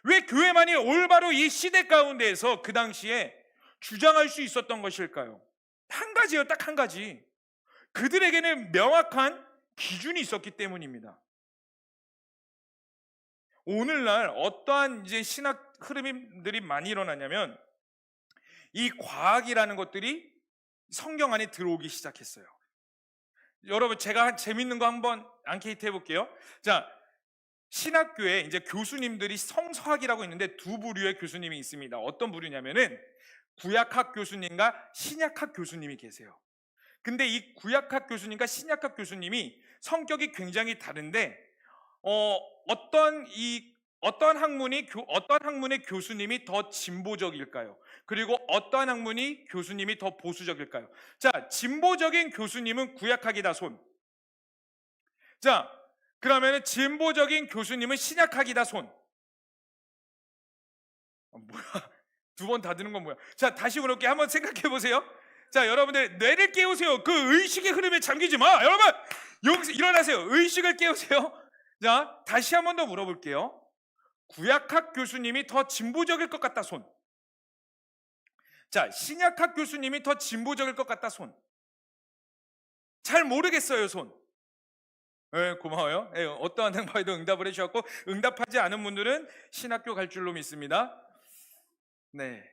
A: 왜 교회만이 올바로 이 시대 가운데에서 그 당시에 주장할 수 있었던 것일까요? 한 가지예요. 딱 한 가지. 그들에게는 명확한 기준이 있었기 때문입니다. 오늘날 어떠한 이제 신학 흐름들이 많이 일어나냐면 이 과학이라는 것들이 성경 안에 들어오기 시작했어요. 여러분, 제가 재밌는 거 한번 앙케이트 해볼게요. 자, 신학교에 이제 교수님들이 성서학이라고 있는데 두 부류의 교수님이 있습니다. 어떤 부류냐면은 구약학 교수님과 신약학 교수님이 계세요. 근데 이 구약학 교수님과 신약학 교수님이 성격이 굉장히 다른데 어떤 학문의 교수님이 더 진보적일까요? 그리고 어떤 학문이 교수님이 더 보수적일까요? 자, 진보적인 교수님은 구약학이다 손. 자, 그러면은 진보적인 교수님은 신약학이다 손. 뭐야? 두 번 다 드는 건 뭐야? 자, 다시 물어볼게요. 한번 생각해 보세요. 자, 여러분들 뇌를 깨우세요. 그 의식의 흐름에 잠기지 마. 여러분, 여기서 일어나세요. 의식을 깨우세요. 자, 다시 한 번 더 물어볼게요. 구약학 교수님이 더 진보적일 것 같다 손. 자, 신약학 교수님이 더 진보적일 것 같다 손. 잘 모르겠어요 손. 네, 고마워요. 네, 어떠한 응답에도 응답을 해주셨고 응답하지 않은 분들은 신학교 갈 줄로 믿습니다. 네,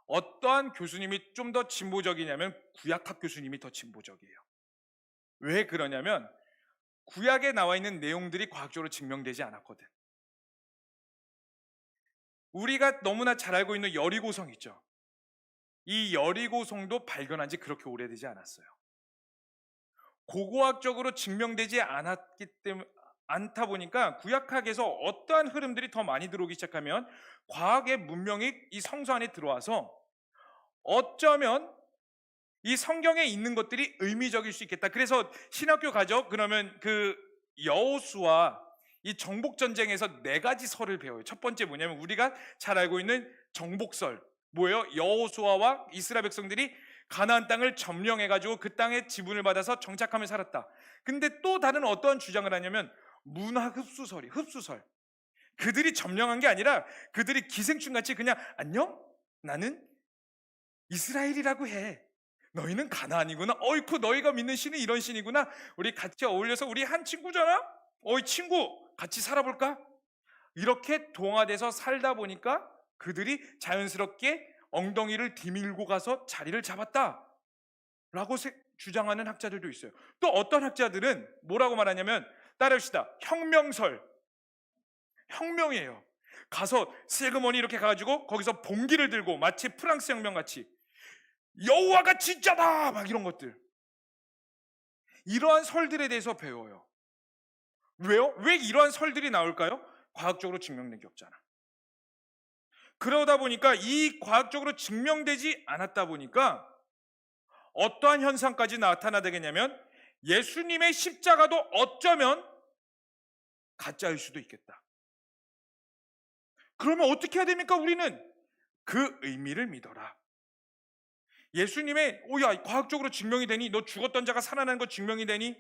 A: 어떠한 교수님이 좀 더 진보적이냐면 구약학 교수님이 더 진보적이에요. 왜 그러냐면 구약에 나와 있는 내용들이 과학적으로 증명되지 않았거든. 우리가 너무나 잘 알고 있는 여리고성 있죠. 이 여리고성도 발견한 지 그렇게 오래되지 않았어요. 고고학적으로 증명되지 않다 보니까 구약학에서 어떠한 흐름들이 더 많이 들어오기 시작하면 과학의 문명이 이 성서 안에 들어와서 어쩌면 이 성경에 있는 것들이 의미적일 수 있겠다. 그래서 신학교 가죠. 그러면 그 여호수아 이 정복전쟁에서 4가지 설을 배워요. 첫 번째 뭐냐면 우리가 잘 알고 있는 정복설. 뭐예요? 여호수아와 이스라엘 백성들이 가나안 땅을 점령해가지고 그 땅의 지분을 받아서 정착하며 살았다. 근데 또 다른 어떠한 주장을 하냐면 문화 흡수설. 그들이 점령한 게 아니라 그들이 기생충같이 그냥 안녕? 나는 이스라엘이라고 해. 너희는 가나안이구나. 어이쿠 너희가 믿는 신이 이런 신이구나. 우리 같이 어울려서 우리 한 친구잖아. 어이 친구 같이 살아볼까? 이렇게 동화돼서 살다 보니까 그들이 자연스럽게 엉덩이를 디밀고 가서 자리를 잡았다 라고 주장하는 학자들도 있어요. 또 어떤 학자들은 뭐라고 말하냐면 따라합시다. 혁명이에요. 가서 슬그머니 이렇게 가가지고 거기서 봉기를 들고 마치 프랑스 혁명같이 여호와가 진짜다 막 이런 것들, 이러한 설들에 대해서 배워요. 왜요? 왜 이러한 설들이 나올까요? 과학적으로 증명된 게 없잖아. 그러다 보니까 이 과학적으로 증명되지 않았다 보니까 어떠한 현상까지 나타나되겠냐면 예수님의 십자가도 어쩌면 가짜일 수도 있겠다. 그러면 어떻게 해야 됩니까? 우리는 그 의미를 믿어라. 예수님의 오야 과학적으로 증명이 되니? 너 죽었던 자가 살아나는 거 증명이 되니?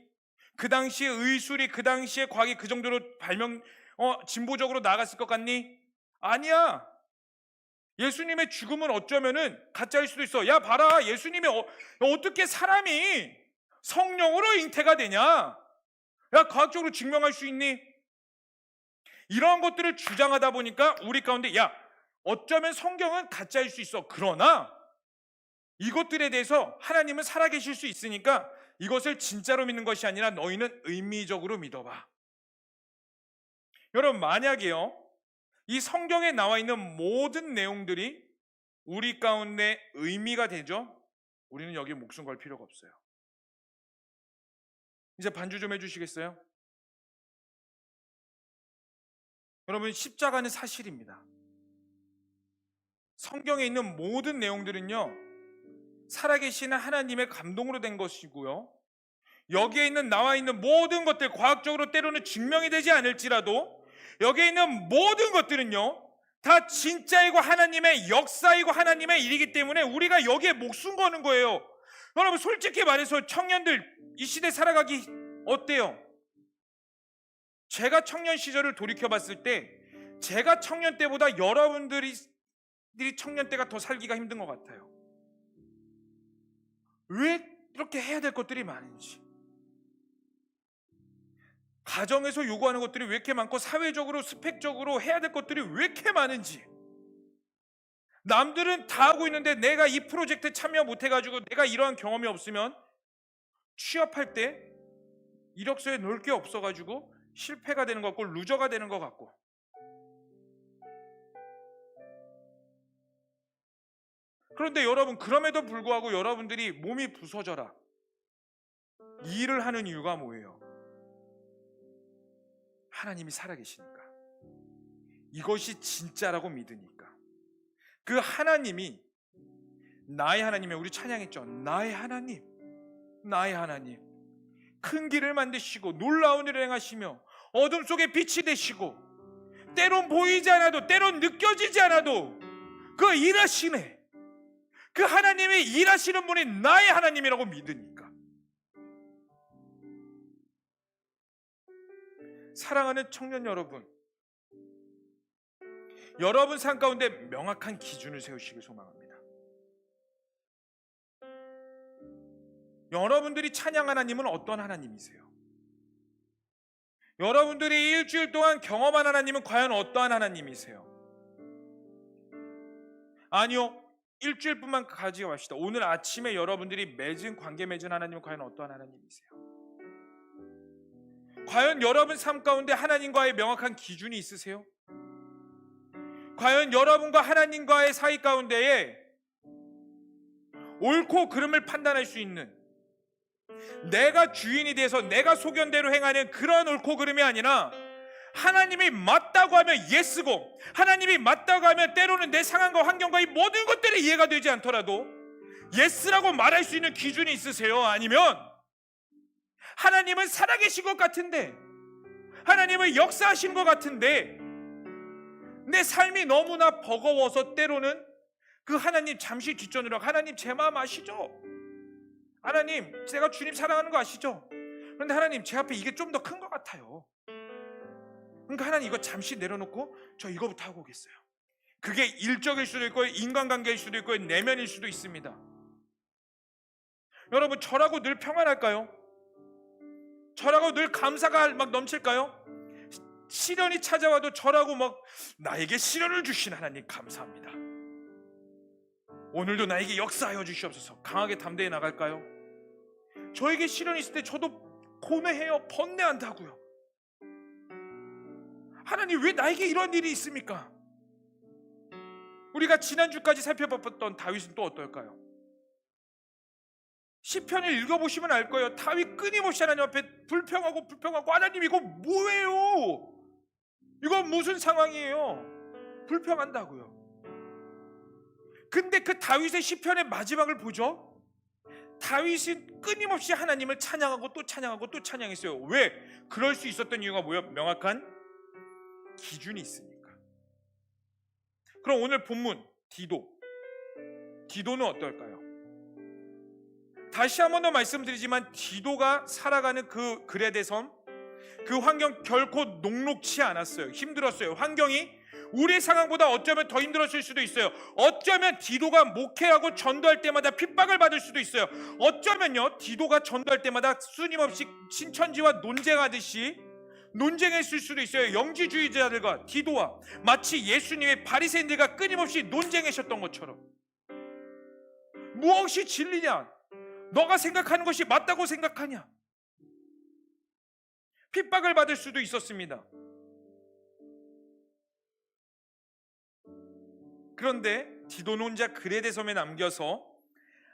A: 그 당시에 의술이 그 당시에 과학이 그 정도로 진보적으로 나갔을 것 같니? 아니야. 예수님의 죽음은 어쩌면은 가짜일 수도 있어. 야 봐라, 예수님이 어떻게 사람이 성령으로 잉태가 되냐? 야 과학적으로 증명할 수 있니? 이런 것들을 주장하다 보니까 우리 가운데 야 어쩌면 성경은 가짜일 수 있어. 그러나 이것들에 대해서 하나님은 살아계실 수 있으니까 이것을 진짜로 믿는 것이 아니라 너희는 의미적으로 믿어봐. 여러분, 만약에요 이 성경에 나와 있는 모든 내용들이 우리 가운데 의미가 되죠? 우리는 여기에 목숨 걸 필요가 없어요. 이제 반주 좀 해주시겠어요? 여러분, 십자가는 사실입니다. 성경에 있는 모든 내용들은요 살아계시는 하나님의 감동으로 된 것이고요, 여기에 있는 나와 있는 모든 것들, 과학적으로 때로는 증명이 되지 않을지라도 여기에 있는 모든 것들은요 다 진짜이고 하나님의 역사이고 하나님의 일이기 때문에 우리가 여기에 목숨 거는 거예요. 여러분, 솔직히 말해서 청년들 이 시대 살아가기 어때요? 제가 청년 시절을 돌이켜봤을 때 제가 청년 때보다 여러분들이 청년 때가 더 살기가 힘든 것 같아요. 왜 이렇게 해야 될 것들이 많은지, 가정에서 요구하는 것들이 왜 이렇게 많고 사회적으로 스펙적으로 해야 될 것들이 왜 이렇게 많은지, 남들은 다 하고 있는데 내가 이 프로젝트에 참여 못해가지고 내가 이러한 경험이 없으면 취업할 때 이력서에 넣을 게 없어가지고 실패가 되는 것 같고 루저가 되는 것 같고, 그런데 여러분, 그럼에도 불구하고 여러분들이 몸이 부서져라 이 일을 하는 이유가 뭐예요? 하나님이 살아계시니까, 이것이 진짜라고 믿으니까. 그 하나님이 나의 하나님이에요. 우리 찬양했죠. 나의 하나님, 나의 하나님, 큰 길을 만드시고 놀라운 일을 행하시며 어둠 속에 빛이 되시고 때론 보이지 않아도 때론 느껴지지 않아도 그 일하시네, 그 하나님이 일하시는 분이 나의 하나님이라고 믿으니까. 사랑하는 청년 여러분, 여러분 삶 가운데 명확한 기준을 세우시길 소망합니다. 여러분들이 찬양 하나님은 어떤 하나님이세요? 여러분들이 일주일 동안 경험한 하나님은 과연 어떠한 하나님이세요? 아니요, 일주일뿐만 가지고 갑시다. 오늘 아침에 여러분들이 관계 맺은 하나님은 과연 어떠한 하나님이세요? 과연 여러분 삶 가운데 하나님과의 명확한 기준이 있으세요? 과연 여러분과 하나님과의 사이 가운데에 옳고 그름을 판단할 수 있는, 내가 주인이 돼서 내가 소견대로 행하는 그런 옳고 그름이 아니라 하나님이 맞다고 하면 예스고, 하나님이 맞다고 하면 때로는 내 상황과 환경과 이 모든 것들이 이해가 되지 않더라도 예스라고 말할 수 있는 기준이 있으세요? 아니면 하나님은 살아계신 것 같은데, 하나님은 역사하신 것 같은데 내 삶이 너무나 버거워서 때로는 그 하나님 잠시 뒷전으로, 하나님 제 마음 아시죠? 하나님 제가 주님 사랑하는 거 아시죠? 그런데 하나님 제 앞에 이게 좀 더 큰 것 같아요. 그러니까 하나님 이거 잠시 내려놓고 저 이거부터 하고 오겠어요. 그게 일적일 수도 있고 인간관계일 수도 있고 내면일 수도 있습니다. 여러분, 저라고 늘 평안할까요? 저라고 늘 감사가 막 넘칠까요? 시련이 찾아와도 저라고 막 나에게 시련을 주신 하나님 감사합니다, 오늘도 나에게 역사하여 주시옵소서, 강하게 담대히 나갈까요? 저에게 시련이 있을 때 저도 고뇌해요. 번뇌한다고요. 하나님 왜 나에게 이런 일이 있습니까? 우리가 지난주까지 살펴봤던 다윗은 또 어떨까요? 시편을 읽어보시면 알 거예요. 다윗 끊임없이 하나님 앞에 불평하고 하나님 이거 뭐예요? 이건 무슨 상황이에요? 불평한다고요. 근데 그 다윗의 시편의 마지막을 보죠. 다윗은 끊임없이 하나님을 찬양하고 또 찬양하고 또 찬양했어요. 왜? 그럴 수 있었던 이유가 뭐예요? 명확한 기준이 있으니까. 그럼 오늘 본문 디도는 어떨까요? 다시 한 번 더 말씀드리지만 디도가 살아가는 그 그레데섬, 그 환경 결코 녹록치 않았어요. 힘들었어요. 환경이 우리의 상황보다 어쩌면 더 힘들었을 수도 있어요. 어쩌면 디도가 목회하고 전도할 때마다 핍박을 받을 수도 있어요. 어쩌면요, 디도가 전도할 때마다 끊임없이 신천지와 논쟁하듯이 논쟁했을 수도 있어요. 영지주의자들과 디도와 마치 예수님의 바리새인들과 끊임없이 논쟁하셨던 것처럼. 무엇이 진리냐? 너가 생각하는 것이 맞다고 생각하냐? 핍박을 받을 수도 있었습니다. 그런데 디도는 혼자 그레데섬에 남겨서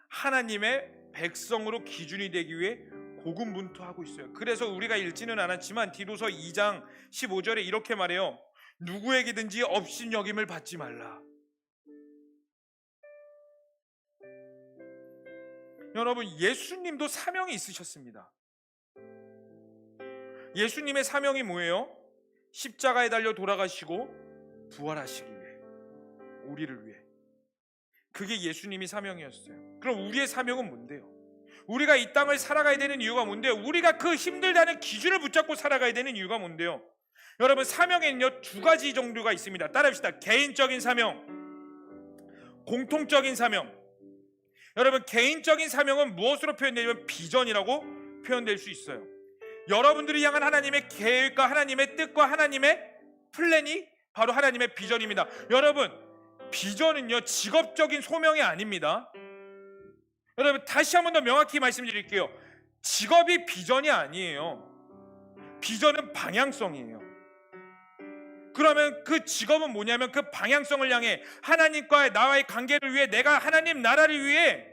A: 하나님의 백성으로 기준이 되기 위해 고군분투하고 있어요. 그래서 우리가 읽지는 않았지만 디도서 2장 15절에 이렇게 말해요. 누구에게든지 업신여김을 받지 말라. 여러분, 예수님도 사명이 있으셨습니다. 예수님의 사명이 뭐예요? 십자가에 달려 돌아가시고 부활하시기 위해, 우리를 위해. 그게 예수님이 사명이었어요. 그럼 우리의 사명은 뭔데요? 우리가 이 땅을 살아가야 되는 이유가 뭔데요? 우리가 그 힘들다는 기준을 붙잡고 살아가야 되는 이유가 뭔데요? 여러분, 사명에는요 2가지 종류가 있습니다. 따라합시다. 개인적인 사명, 공통적인 사명. 여러분, 개인적인 사명은 무엇으로 표현되냐면 비전이라고 표현될 수 있어요. 여러분들이 향한 하나님의 계획과 하나님의 뜻과 하나님의 플랜이 바로 하나님의 비전입니다. 여러분, 비전은요 직업적인 소명이 아닙니다. 여러분, 다시 한 번 더 명확히 말씀드릴게요. 직업이 비전이 아니에요. 비전은 방향성이에요. 그러면 그 직업은 뭐냐면 그 방향성을 향해 하나님과의 나와의 관계를 위해 내가 하나님 나라를 위해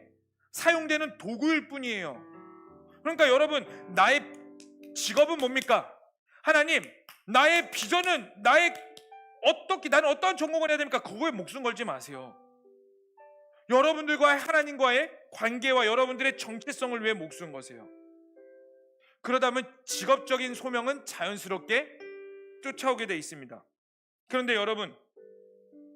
A: 사용되는 도구일 뿐이에요. 그러니까 여러분, 나의 직업은 뭡니까? 하나님, 나의 비전은 나는 어떤 전공을 해야 됩니까? 그거에 목숨 걸지 마세요. 여러분들과의 하나님과의 관계와 여러분들의 정체성을 위해 목숨 거세요. 그러다 보면 직업적인 소명은 자연스럽게 쫓아오게 돼 있습니다. 그런데 여러분,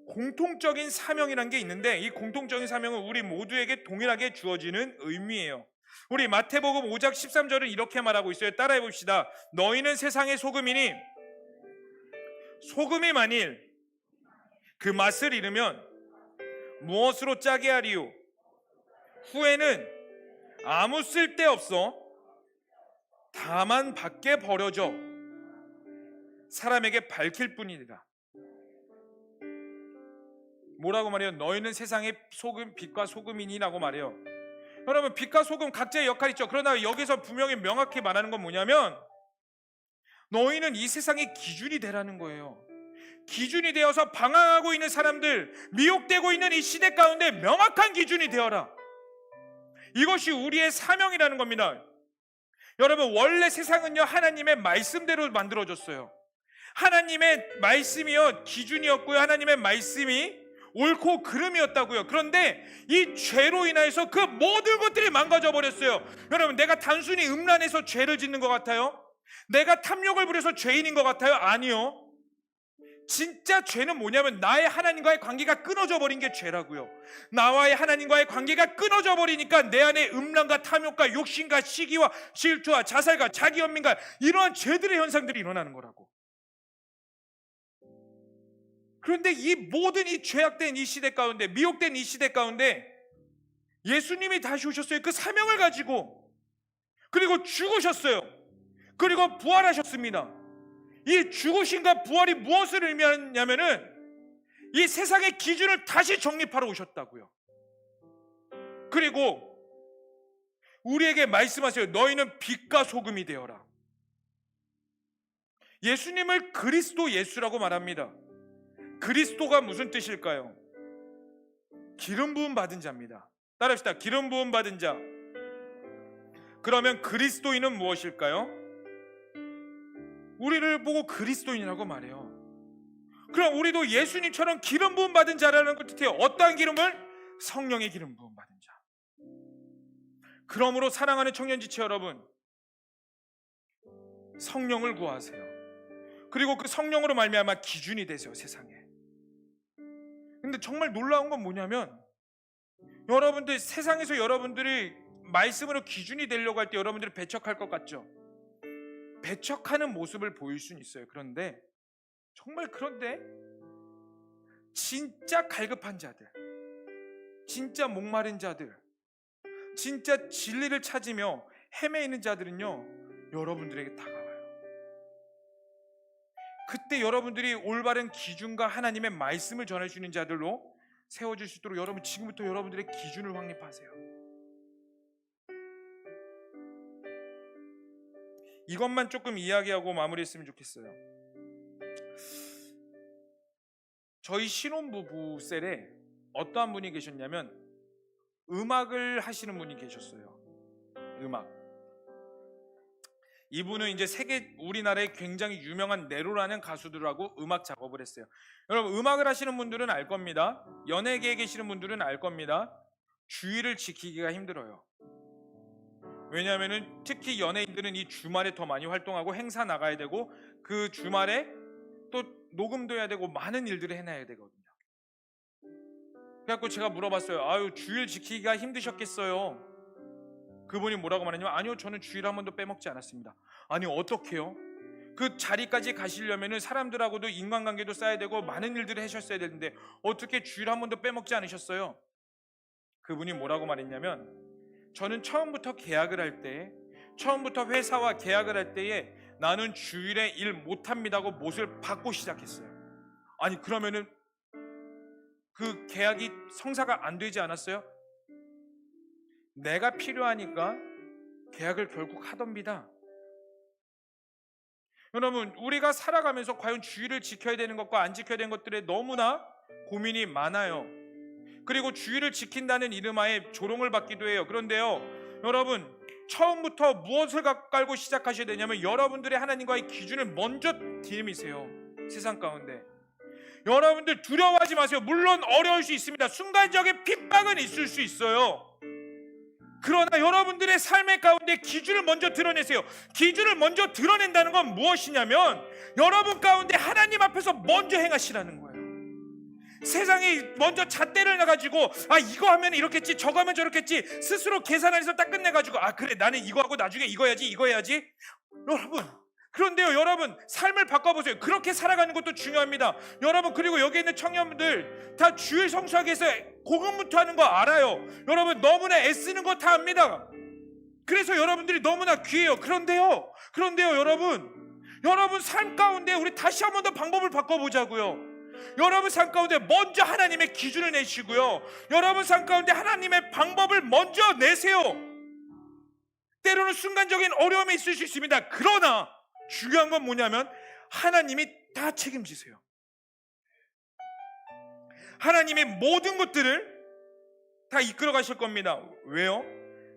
A: 공통적인 사명이란 게 있는데 이 공통적인 사명은 우리 모두에게 동일하게 주어지는 의미예요. 우리 마태복음 5장 13절은 이렇게 말하고 있어요. 따라해 봅시다. 너희는 세상의 소금이니 소금이 만일 그 맛을 잃으면 무엇으로 짜게 하리요? 후에는 아무 쓸데없어 다만 밖에 버려져 사람에게 밝힐 뿐이니라. 뭐라고 말해요? 너희는 세상의 소금, 빛과 소금이니라고 말해요. 여러분, 빛과 소금 각자의 역할이 있죠. 그러나 여기서 분명히 명확히 말하는 건 뭐냐면 너희는 이 세상의 기준이 되라는 거예요. 기준이 되어서 방황하고 있는 사람들, 미혹되고 있는 이 시대 가운데 명확한 기준이 되어라. 이것이 우리의 사명이라는 겁니다. 여러분, 원래 세상은요 하나님의 말씀대로 만들어졌어요. 하나님의 말씀이요 기준이었고요, 하나님의 말씀이 옳고 그름이었다고요. 그런데 이 죄로 인해서 그 모든 것들이 망가져 버렸어요. 여러분, 내가 단순히 음란해서 죄를 짓는 것 같아요? 내가 탐욕을 부려서 죄인인 것 같아요? 아니요. 진짜 죄는 뭐냐면 나의 하나님과의 관계가 끊어져 버린 게 죄라고요. 나와의 하나님과의 관계가 끊어져 버리니까 내 안에 음란과 탐욕과 욕심과 시기와 질투와 자살과 자기연민과 이러한 죄들의 현상들이 일어나는 거라고. 그런데 이 모든 이 죄악된 이 시대 가운데, 미혹된 이 시대 가운데 예수님이 다시 오셨어요. 그 사명을 가지고. 그리고 죽으셨어요. 그리고 부활하셨습니다. 이 죽으심과 부활이 무엇을 의미하냐면은 이 세상의 기준을 다시 정립하러 오셨다고요. 그리고 우리에게 말씀하세요. 너희는 빛과 소금이 되어라. 예수님을 그리스도 예수라고 말합니다. 그리스도가 무슨 뜻일까요? 기름 부음 받은 자입니다. 따라합시다. 기름 부음 받은 자. 그러면 그리스도인은 무엇일까요? 우리를 보고 그리스도인이라고 말해요. 그럼 우리도 예수님처럼 기름 부음 받은 자라는 것 뜻해요. 어떠한 기름을? 성령의 기름 부음 받은 자. 그러므로 사랑하는 청년지체 여러분, 성령을 구하세요. 그리고 그 성령으로 말미암아 기준이 되세요, 세상에. 근데 정말 놀라운 건 뭐냐면 여러분들 세상에서 여러분들이 말씀으로 기준이 되려고 할 때 여러분들이 배척할 것 같죠? 배척하는 모습을 보일 수는 있어요. 그런데 진짜 갈급한 자들, 진짜 목마른 자들, 진짜 진리를 찾으며 헤매이는 자들은요, 여러분들에게 다가와요. 그때 여러분들이 올바른 기준과 하나님의 말씀을 전해주는 자들로 세워질 수 있도록 여러분 지금부터 여러분들의 기준을 확립하세요. 이것만 조금 이야기하고 마무리했으면 좋겠어요. 저희 신혼부부 셀에 어떠한 분이 계셨냐면 음악을 하시는 분이 계셨어요. 음악. 이분은 이제 우리나라에 굉장히 유명한 네로라는 가수들하고 음악 작업을 했어요. 여러분 음악을 하시는 분들은 알 겁니다. 연예계에 계시는 분들은 알 겁니다. 주의를 지키기가 힘들어요. 왜냐하면 특히 연예인들은 이 주말에 더 많이 활동하고 행사 나가야 되고 그 주말에 또 녹음도 해야 되고 많은 일들을 해놔야 되거든요. 그래갖고 제가 물어봤어요. 아유, 주일 지키기가 힘드셨겠어요. 그분이 뭐라고 말했냐면 아니요, 저는 주일 한 번도 빼먹지 않았습니다. 아니, 어떡해요? 그 자리까지 가시려면 사람들하고도 인간관계도 쌓아야 되고 많은 일들을 하셨어야 되는데 어떻게 주일 한 번도 빼먹지 않으셨어요? 그분이 뭐라고 말했냐면 저는 처음부터 계약을 할 때, 처음부터 회사와 계약을 할 때에 나는 주일에 일 못합니다고 못을 받고 시작했어요. 아니, 그러면은 그 계약이 성사가 안 되지 않았어요? 내가 필요하니까 계약을 결국 하답니다. 여러분, 우리가 살아가면서 과연 주의를 지켜야 되는 것과 안 지켜야 되는 것들에 너무나 고민이 많아요. 그리고 주의를 지킨다는 이름하에 조롱을 받기도 해요. 그런데요, 여러분, 처음부터 무엇을 깔고 시작하셔야 되냐면 여러분들의 하나님과의 기준을 먼저 디미세요. 세상 가운데 여러분들 두려워하지 마세요. 물론 어려울 수 있습니다. 순간적인 핍박은 있을 수 있어요. 그러나 여러분들의 삶의 가운데 기준을 먼저 드러내세요. 기준을 먼저 드러낸다는 건 무엇이냐면 여러분 가운데 하나님 앞에서 먼저 행하시라는 거예요. 세상이 먼저 잣대를 놔가지고 이거 하면 이렇겠지, 저거 하면 저렇겠지 스스로 계산해서 딱 끝내가지고 그래, 나는 이거 하고 나중에 이거 해야지. 여러분, 그런데요, 여러분 삶을 바꿔보세요. 그렇게 살아가는 것도 중요합니다. 여러분, 그리고 여기 있는 청년분들 다 주일 성수하기 위해서 고군분투하는 거 알아요. 여러분 너무나 애쓰는 거 다 압니다. 그래서 여러분들이 너무나 귀해요. 그런데요 여러분 삶 가운데 우리 다시 한 번 더 방법을 바꿔보자고요. 여러분 삶 가운데 먼저 하나님의 기준을 내시고요, 여러분 삶 가운데 하나님의 방법을 먼저 내세요. 때로는 순간적인 어려움이 있을 수 있습니다. 그러나 중요한 건 뭐냐면 하나님이 다 책임지세요. 하나님의 모든 것들을 다 이끌어 가실 겁니다. 왜요?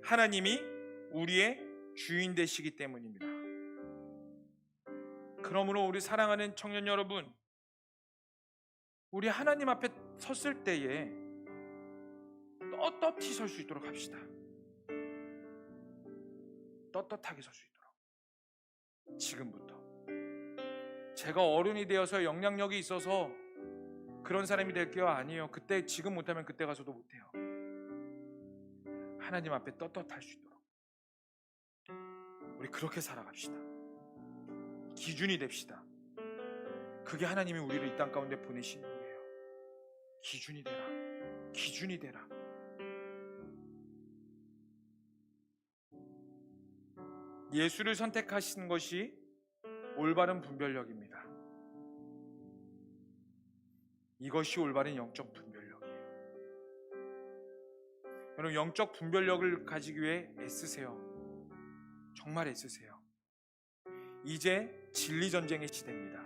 A: 하나님이 우리의 주인 되시기 때문입니다. 그러므로 우리 사랑하는 청년 여러분, 우리 하나님 앞에 섰을 때에 떳떳히 설 수 있도록 합시다. 떳떳하게 설 수 있도록. 지금부터 제가 어른이 되어서 영향력이 있어서 그런 사람이 될게요? 아니에요. 그때 지금 못하면 그때 가서도 못해요. 하나님 앞에 떳떳할 수 있도록 우리 그렇게 살아갑시다. 기준이 됩시다. 그게 하나님이 우리를 이 땅 가운데 보내신 거예요. 기준이 되라. 기준이 되라. 예수를 선택하신 것이 올바른 분별력입니다. 이것이 올바른 영적 분별력이에요. 여러분, 영적 분별력을 가지기 위해 애쓰세요. 정말 애쓰세요. 이제 진리전쟁의 시대입니다.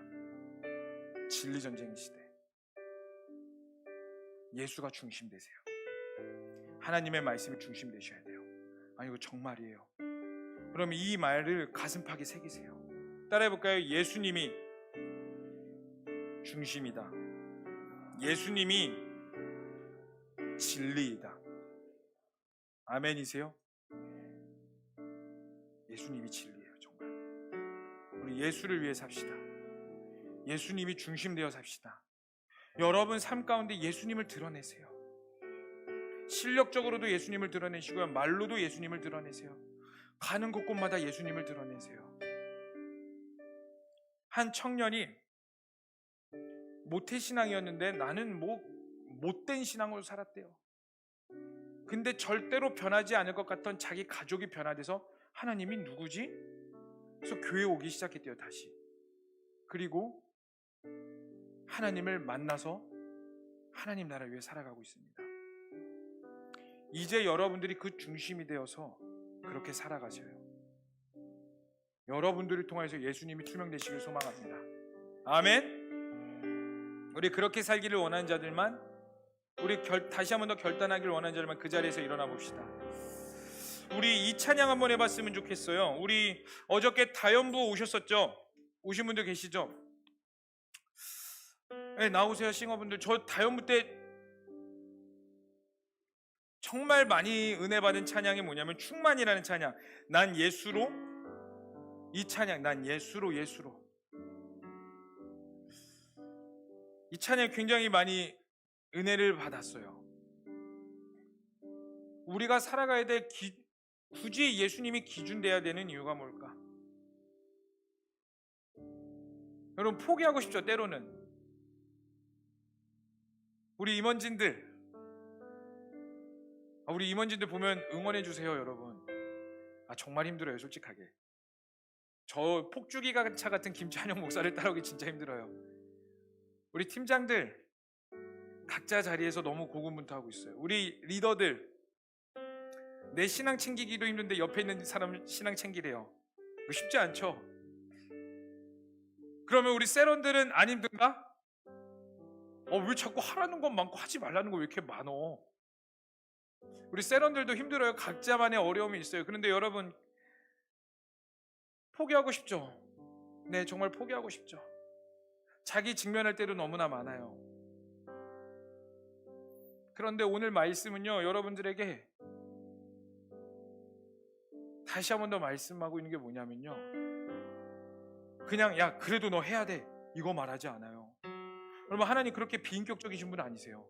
A: 진리전쟁의 시대. 예수가 중심 되세요. 하나님의 말씀이 중심 되셔야 돼요. 이거 정말이에요. 그럼 이 말을 가슴팍에 새기세요. 따라해볼까요? 예수님이 중심이다. 예수님이 진리이다. 아멘이세요? 예수님이 진리예요. 정말 우리 예수를 위해 삽시다. 예수님이 중심되어 삽시다. 여러분 삶 가운데 예수님을 드러내세요. 실력적으로도 예수님을 드러내시고요, 말로도 예수님을 드러내세요. 가는 곳곳마다 예수님을 드러내세요. 한 청년이 모태신앙이었는데 나는 못된 신앙으로 살았대요. 근데 절대로 변하지 않을 것 같던 자기 가족이 변화돼서 하나님이 누구지? 그래서 교회에 오기 시작했대요, 다시. 그리고 하나님을 만나서 하나님 나라를 위해 살아가고 있습니다. 이제 여러분들이 그 중심이 되어서 그렇게 살아가셔요. 여러분들을 통해서 예수님이 투명되시길 소망합니다. 아멘. 우리 그렇게 살기를 원하는 자들만, 우리 다시 한 번 더 결단하기를 원하는 자들만 그 자리에서 일어나 봅시다. 우리 이 찬양 한번 해봤으면 좋겠어요. 우리 어저께 다연부 오셨었죠? 오신 분들 계시죠? 네, 나오세요, 싱어분들. 저 다연부 때 정말 많이 은혜 받은 찬양이 뭐냐면 충만이라는 찬양. 난 예수로, 이 찬양, 난 예수로. 이 찬양 굉장히 많이 은혜를 받았어요. 우리가 살아가야 될 굳이 예수님이 기준 돼야 되는 이유가 뭘까? 여러분, 포기하고 싶죠, 때로는. 우리 임원진들 보면 응원해 주세요, 여러분. 정말 힘들어요, 솔직하게. 저 폭주기관차 같은 김찬영 목사를 따라오기 진짜 힘들어요. 우리 팀장들 각자 자리에서 너무 고군분투하고 있어요. 우리 리더들, 내 신앙 챙기기도 힘든데 옆에 있는 사람 신앙 챙기래요. 이거 쉽지 않죠? 그러면 우리 세런들은 안 힘든가? 왜 자꾸 하라는 건 많고 하지 말라는 거 왜 이렇게 많어? 우리 세런들도 힘들어요. 각자만의 어려움이 있어요. 그런데 여러분, 포기하고 싶죠? 네, 정말 포기하고 싶죠. 자기 직면할 때도 너무나 많아요. 그런데 오늘 말씀은요, 여러분들에게 다시 한 번 더 말씀하고 있는 게 뭐냐면요, 그냥 야 그래도 너 해야 돼 이거 말하지 않아요. 여러분, 하나님 그렇게 비인격적이신 분 아니세요.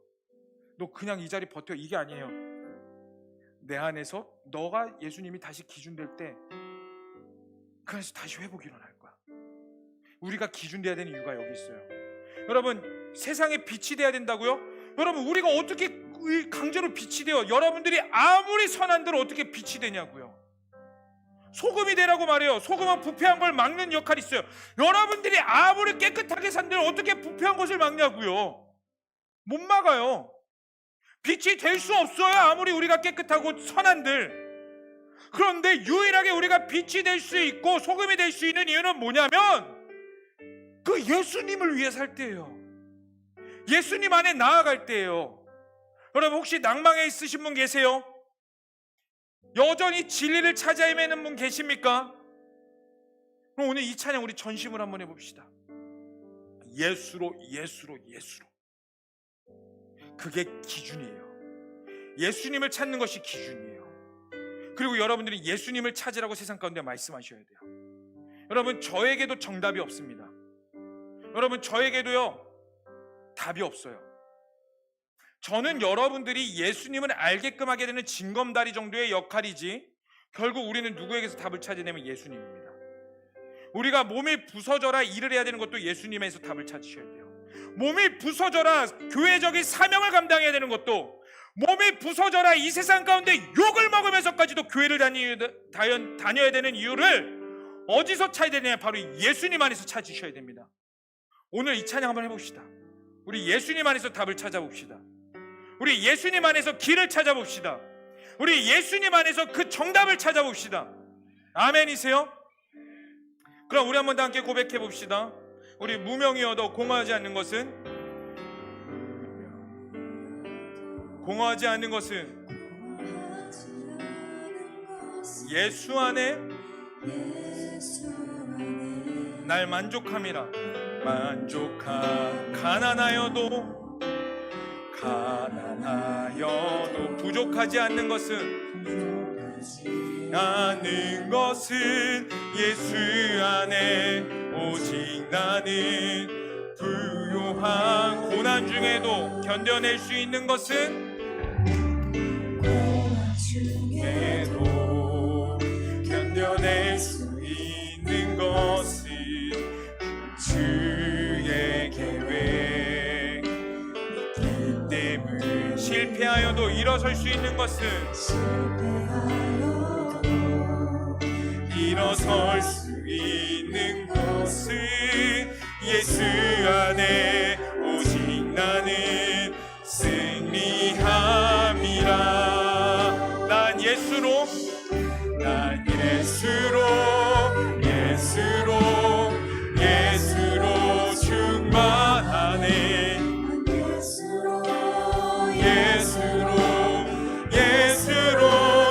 A: 너 그냥 이 자리 버텨, 이게 아니에요. 내 안에서 너가 예수님이 다시 기준될 때 그 안에서 다시 회복이 일어날 거야. 우리가 기준돼야 되는 이유가 여기 있어요. 여러분, 세상에 빛이 돼야 된다고요? 여러분, 우리가 어떻게 강제로 빛이 돼요? 여러분들이 아무리 선한들 어떻게 빛이 되냐고요. 소금이 되라고 말해요. 소금은 부패한 걸 막는 역할이 있어요. 여러분들이 아무리 깨끗하게 산들 어떻게 부패한 것을 막냐고요. 못 막아요. 빛이 될 수 없어요, 아무리 우리가 깨끗하고 선한들. 그런데 유일하게 우리가 빛이 될 수 있고 소금이 될 수 있는 이유는 뭐냐면 그 예수님을 위해 살 때예요. 예수님 안에 나아갈 때예요. 여러분, 혹시 낭망에 있으신 분 계세요? 여전히 진리를 찾아 헤매는 분 계십니까? 그럼 오늘 이 찬양 우리 전심을 한번 해봅시다. 예수로. 그게 기준이에요. 예수님을 찾는 것이 기준이에요. 그리고 여러분들이 예수님을 찾으라고 세상 가운데 말씀하셔야 돼요. 여러분, 저에게도 정답이 없습니다. 여러분, 저에게도요 답이 없어요. 저는 여러분들이 예수님을 알게끔 하게 되는 징검다리 정도의 역할이지, 결국 우리는 누구에게서 답을 찾으냐면 예수님입니다. 우리가 몸이 부서져라 일을 해야 되는 것도 예수님에서 답을 찾으셔야 돼요. 몸이 부서져라 교회적인 사명을 감당해야 되는 것도, 몸이 부서져라 이 세상 가운데 욕을 먹으면서까지도 교회를 다녀야 되는 이유를 어디서 찾아야 되냐? 바로 예수님 안에서 찾으셔야 됩니다. 오늘 이 찬양 한번 해봅시다. 우리 예수님 안에서 답을 찾아봅시다. 우리 예수님 안에서 길을 찾아봅시다. 우리 예수님 안에서 그 정답을 찾아봅시다. 아멘이세요? 그럼 우리 한번 다 함께 고백해 봅시다. 우리 무명이 얻어 공허하지 않는 것은, 공허하지 않는 것은 예수 안에 날 만족함이라. 가난하여도 부족하지 않는 것은 예수 안에 오직 나는 부요한 고난 중에도 견뎌낼 수 있는 것은 실패하여도 일어설 수 있는 것은 일어설 수 있는 것은 예수 안에 오직 나는 승리함이라. 난 예수로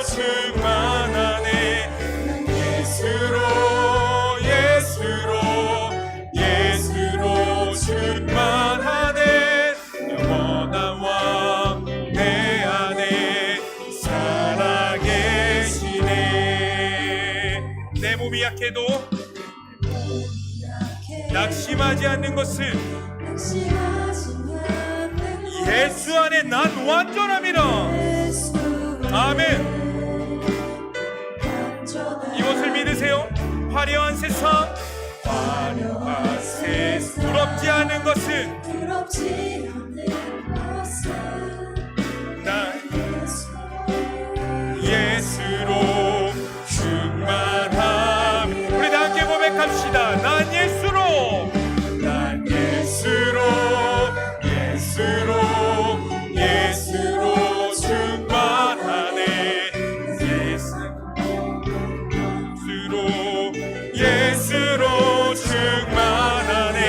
A: 충만하네. 예수로 충만하네. 예수로 충만하네. 영원한 왕 내 안에 살아계시네. 내 몸이 약해도 낙심하지 않는 것은 예수 안에 난 완전함이라. 아멘. 이것을 믿으세요. 화려한 세상 부럽지 않은 것은 난 예수로 충만함. 우리 다 함께 고백합시다. 난 예수로 충만하네. 예수로 충만하네.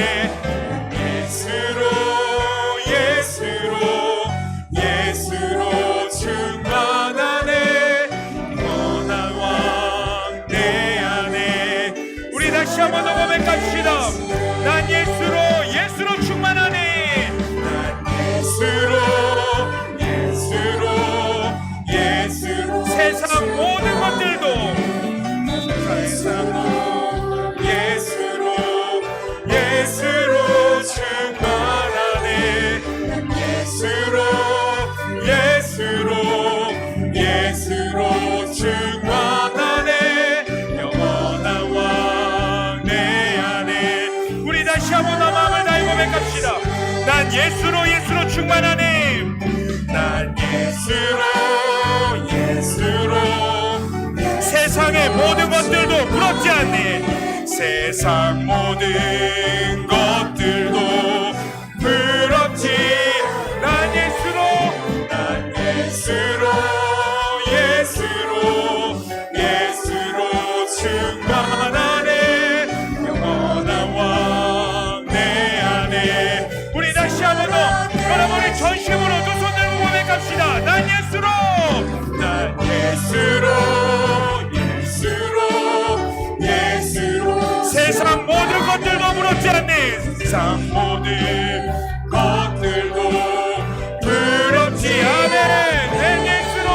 A: 예수로 충만하네. 영원한 왕 내 안에. 우리 다시 한번 더 고백합시다. 난 예수로 충만하네. 난 예수로 세상 모든 것들도 예수로 충만하네. 예수로 충만하네. 영원한 왕 내 안에. 우리 다시 한번 마음을 다해 고백합시다. 난 예수로 충만하네. 난 예수로 세상의 모든 것들도 부럽지 않네. 세상 모든 것들도 부럽지. 난 예수로 충만하네. 영원한 왕 내 안에. 우리 다시 한번 더 여러분이 전심으로 두 손 들고 고백합시다. 난 예수로 세상 모든 것들도 부럽지 않네. 세상 모든 것들도 부럽지 않네. 난 예수로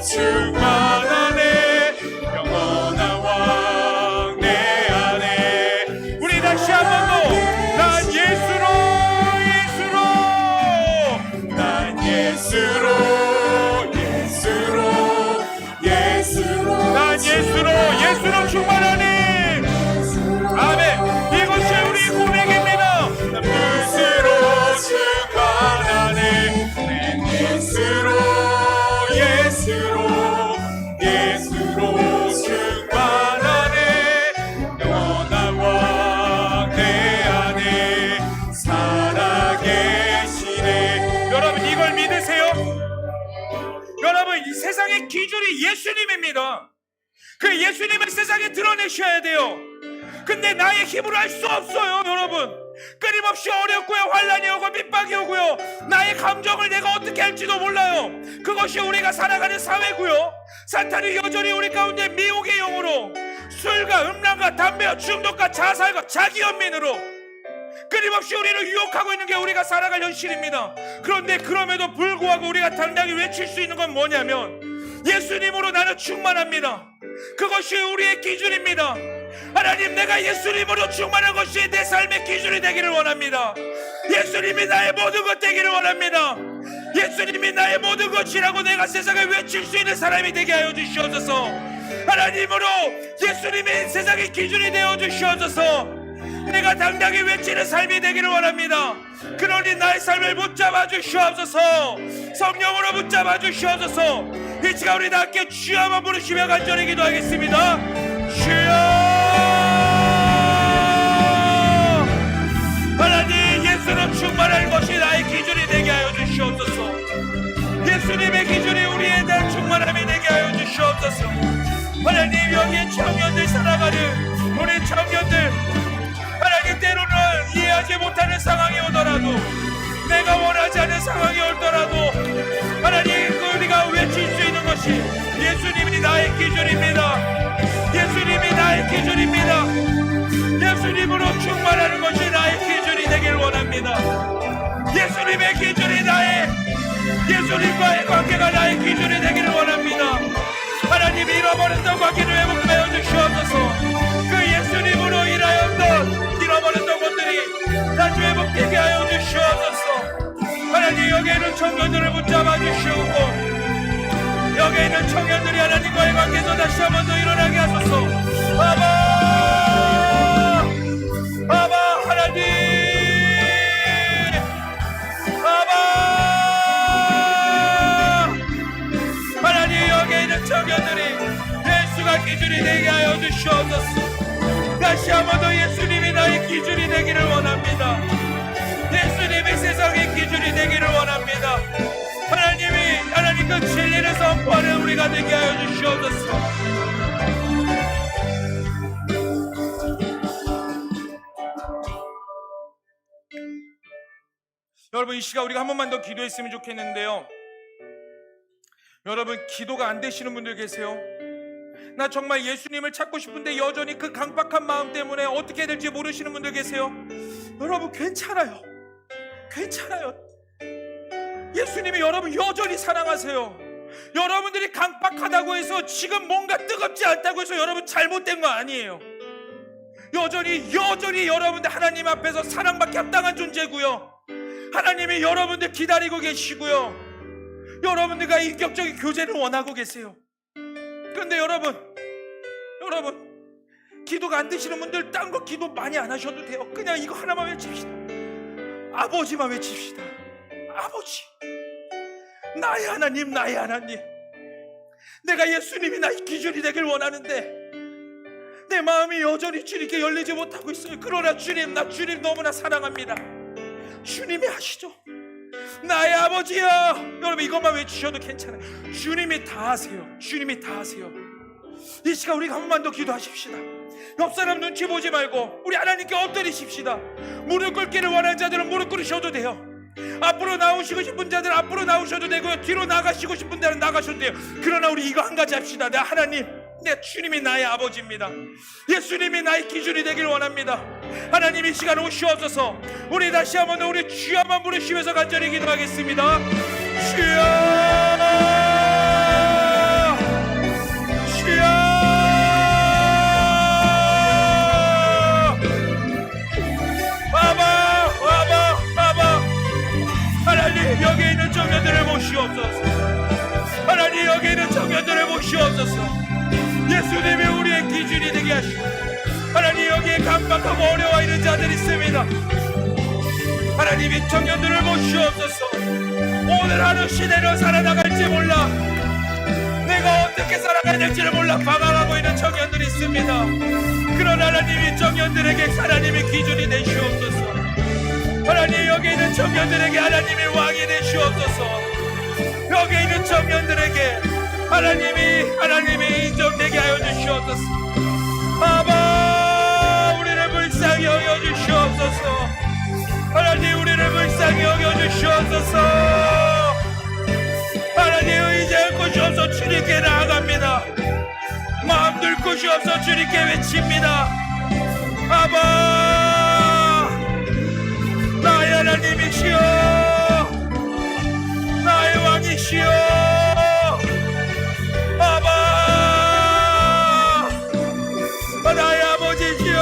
A: 충만하네. 영원한 왕 내 안에. 우리 다시 한 번 더. 난 예수로 충만하네. 아멘. 이것이 우리 고백입니다. 난 예수로 충만하네. 예수로 충만하네. 영원한 왕 내 안에 살아계시네. 여러분 이걸 믿으세요? 여러분 이 세상의 기준이 예수님입니다. 그 예수님을 세상에 드러내셔야 돼요. 근데 나의 힘으로 할 수 없어요. 여러분 끊임없이 어렵고요, 환난이 오고 핍박이 오고요, 나의 감정을 내가 어떻게 할지도 몰라요. 그것이 우리가 살아가는 사회고요. 사탄이 여전히 우리 가운데 미혹의 영으로 술과 음란과 담배와 중독과 자살과 자기연민으로 끊임없이 우리를 유혹하고 있는 게 우리가 살아갈 현실입니다. 그런데 그럼에도 불구하고 우리가 당당히 외칠 수 있는 건 뭐냐면 예수님으로 나는 충만합니다. 그것이 우리의 기준입니다. 하나님, 내가 예수님으로 충만한 것이 내 삶의 기준이 되기를 원합니다. 예수님이 나의 모든 것 되기를 원합니다. 예수님이 나의 모든 것이라고 내가 세상에 외칠 수 있는 사람이 되게 하여 주시옵소서. 하나님으로 예수님이 세상의 기준이 되어 주시옵소서. 내가 당당히 외치는 삶이 되기를 원합니다. 그러니 나의 삶을 붙잡아 주시옵소서. 성령으로 붙잡아 주시옵소서. 이 시간 우리 다 함께 주여 한번 부르시며 간절히 기도하겠습니다. 주여. 하나님, 예수로 충만할 것이 나의 기준이 되게 하여 주시옵소서. 예수님의 기준이 우리에 대한 충만함이 되게 하여 주시옵소서. 하나님, 여기에 청년들 살아가는 우리 청년들, 하나님, 때로는 이해하지 못하는 상황이 오더라도, 내가 원하지 않는 상황이 오더라도 하나님, 우리가 외칠 수 있는 것이 예수님이 나의 기준입니다. 예수님이 나의 기준입니다. 예수님으로 충만하는 것이 나의 기준이 되길 원합니다. 예수님의 기준이 예수님과의 관계가 나의 기준이 되기를 원합니다. 하나님, 잃어버렸던 관계를 회복하여 주시옵소서. 그 예수님으로 잃어버렸던 것들이 다시 회복되게 하여 주시옵소서. 하나님, 여기에 있는 청년들을 붙잡아 주시옵고, 여기에 있는 청년들이 하나님과의 관계에서 다시 한 번 더 일어나게 하소서. 아바 하나님, 하나님, 여기에 있는 청년들이 예수가 기준이 되게 하여 주시옵소서. 다시 한 번 더 예수님이 나의 기준이 되기를 원합니다. 예수님이 세상의 기준이 되기를 원합니다. 하나님, 그 진리를 선포하는 우리가 되게 하여 주시옵소서. 여러분, 이 시간 우리가 한 번만 더 기도했으면 좋겠는데요. 여러분, 기도가 안 되시는 분들 계세요? 나 정말 예수님을 찾고 싶은데 여전히 그 강박한 마음 때문에 어떻게 해야 될지 모르시는 분들 계세요? 여러분, 괜찮아요. 예수님이 여러분 여전히 사랑하세요. 여러분들이 강박하다고 해서 지금 뭔가 뜨겁지 않다고 해서 여러분 잘못된 거 아니에요. 여전히 여러분들 하나님 앞에서 사랑받기 합당한 존재고요. 하나님이 여러분들 기다리고 계시고요. 여러분들과 인격적인 교제를 원하고 계세요. 그런데 여러분, 기도가 안 되시는 분들 딴 거 기도 많이 안 하셔도 돼요. 그냥 이거 하나만 외칩시다. 아버지만 외칩시다. 아버지, 나의 하나님, 내가 예수님이 나의 기준이 되길 원하는데 내 마음이 여전히 주님께 열리지 못하고 있어요. 그러나 주님, 나 주님 너무나 사랑합니다. 주님이 하시죠. 나의 아버지여. 여러분, 이것만 외치셔도 괜찮아요. 주님이 다 하세요. 이 시간 우리가 한 번만 더 기도하십시다. 옆 사람 눈치 보지 말고 우리 하나님께 엎드리십시다. 무릎 꿇기를 원하는 자들은 무릎 꿇으셔도 돼요. 앞으로 나오시고 싶은 자들은 앞으로 나오셔도 되고요. 뒤로 나가시고 싶은 자들은 나가셔도 돼요. 그러나 우리 이거 한 가지 합시다. 내 하나님, 내 주님이 나의 아버지입니다. 예수님이 나의 기준이 되길 원합니다. 하나님, 이 시간 오시옵소서. 우리 다시 한번 더 우리 주여만 부르시면서 간절히 기도하겠습니다. 주여, 하나님, 여기 있는 청년들을 보시옵소서. 하나님, 여기 있는 청년들을 보시옵소서. 예수님이 우리의 기준이 되게 하시고, 하나님, 여기에 강박하고 어려워 있는 자들이 있습니다. 하나님, 이 청년들을 보시옵소서. 오늘 하루 시대로 살아나갈지 몰라, 내가 어떻게 살아가야 될지를 몰라 방황하고 있는 청년들이 있습니다. 그러나 하나님, 이 청년들에게 하나님의 기준이 되시옵소서. 하나님, 여기 있는 청년들에게 하나님의 왕이 되시옵소서. 여기 있는 청년들에게 하나님이 인정되게 하여 주시옵소서. 아바, 우리를 불쌍히 여겨 주시옵소서. 하나님, 우리를 불쌍히 여겨 주시옵소서. 하나님, 의지할 곳이 없어 주님께 나아갑니다. 마음 둘 곳이 없어 주님께 외칩니다. 아바, 나의 하나님이시여, 나의 왕이시여. 아바, 나의 아버지시여.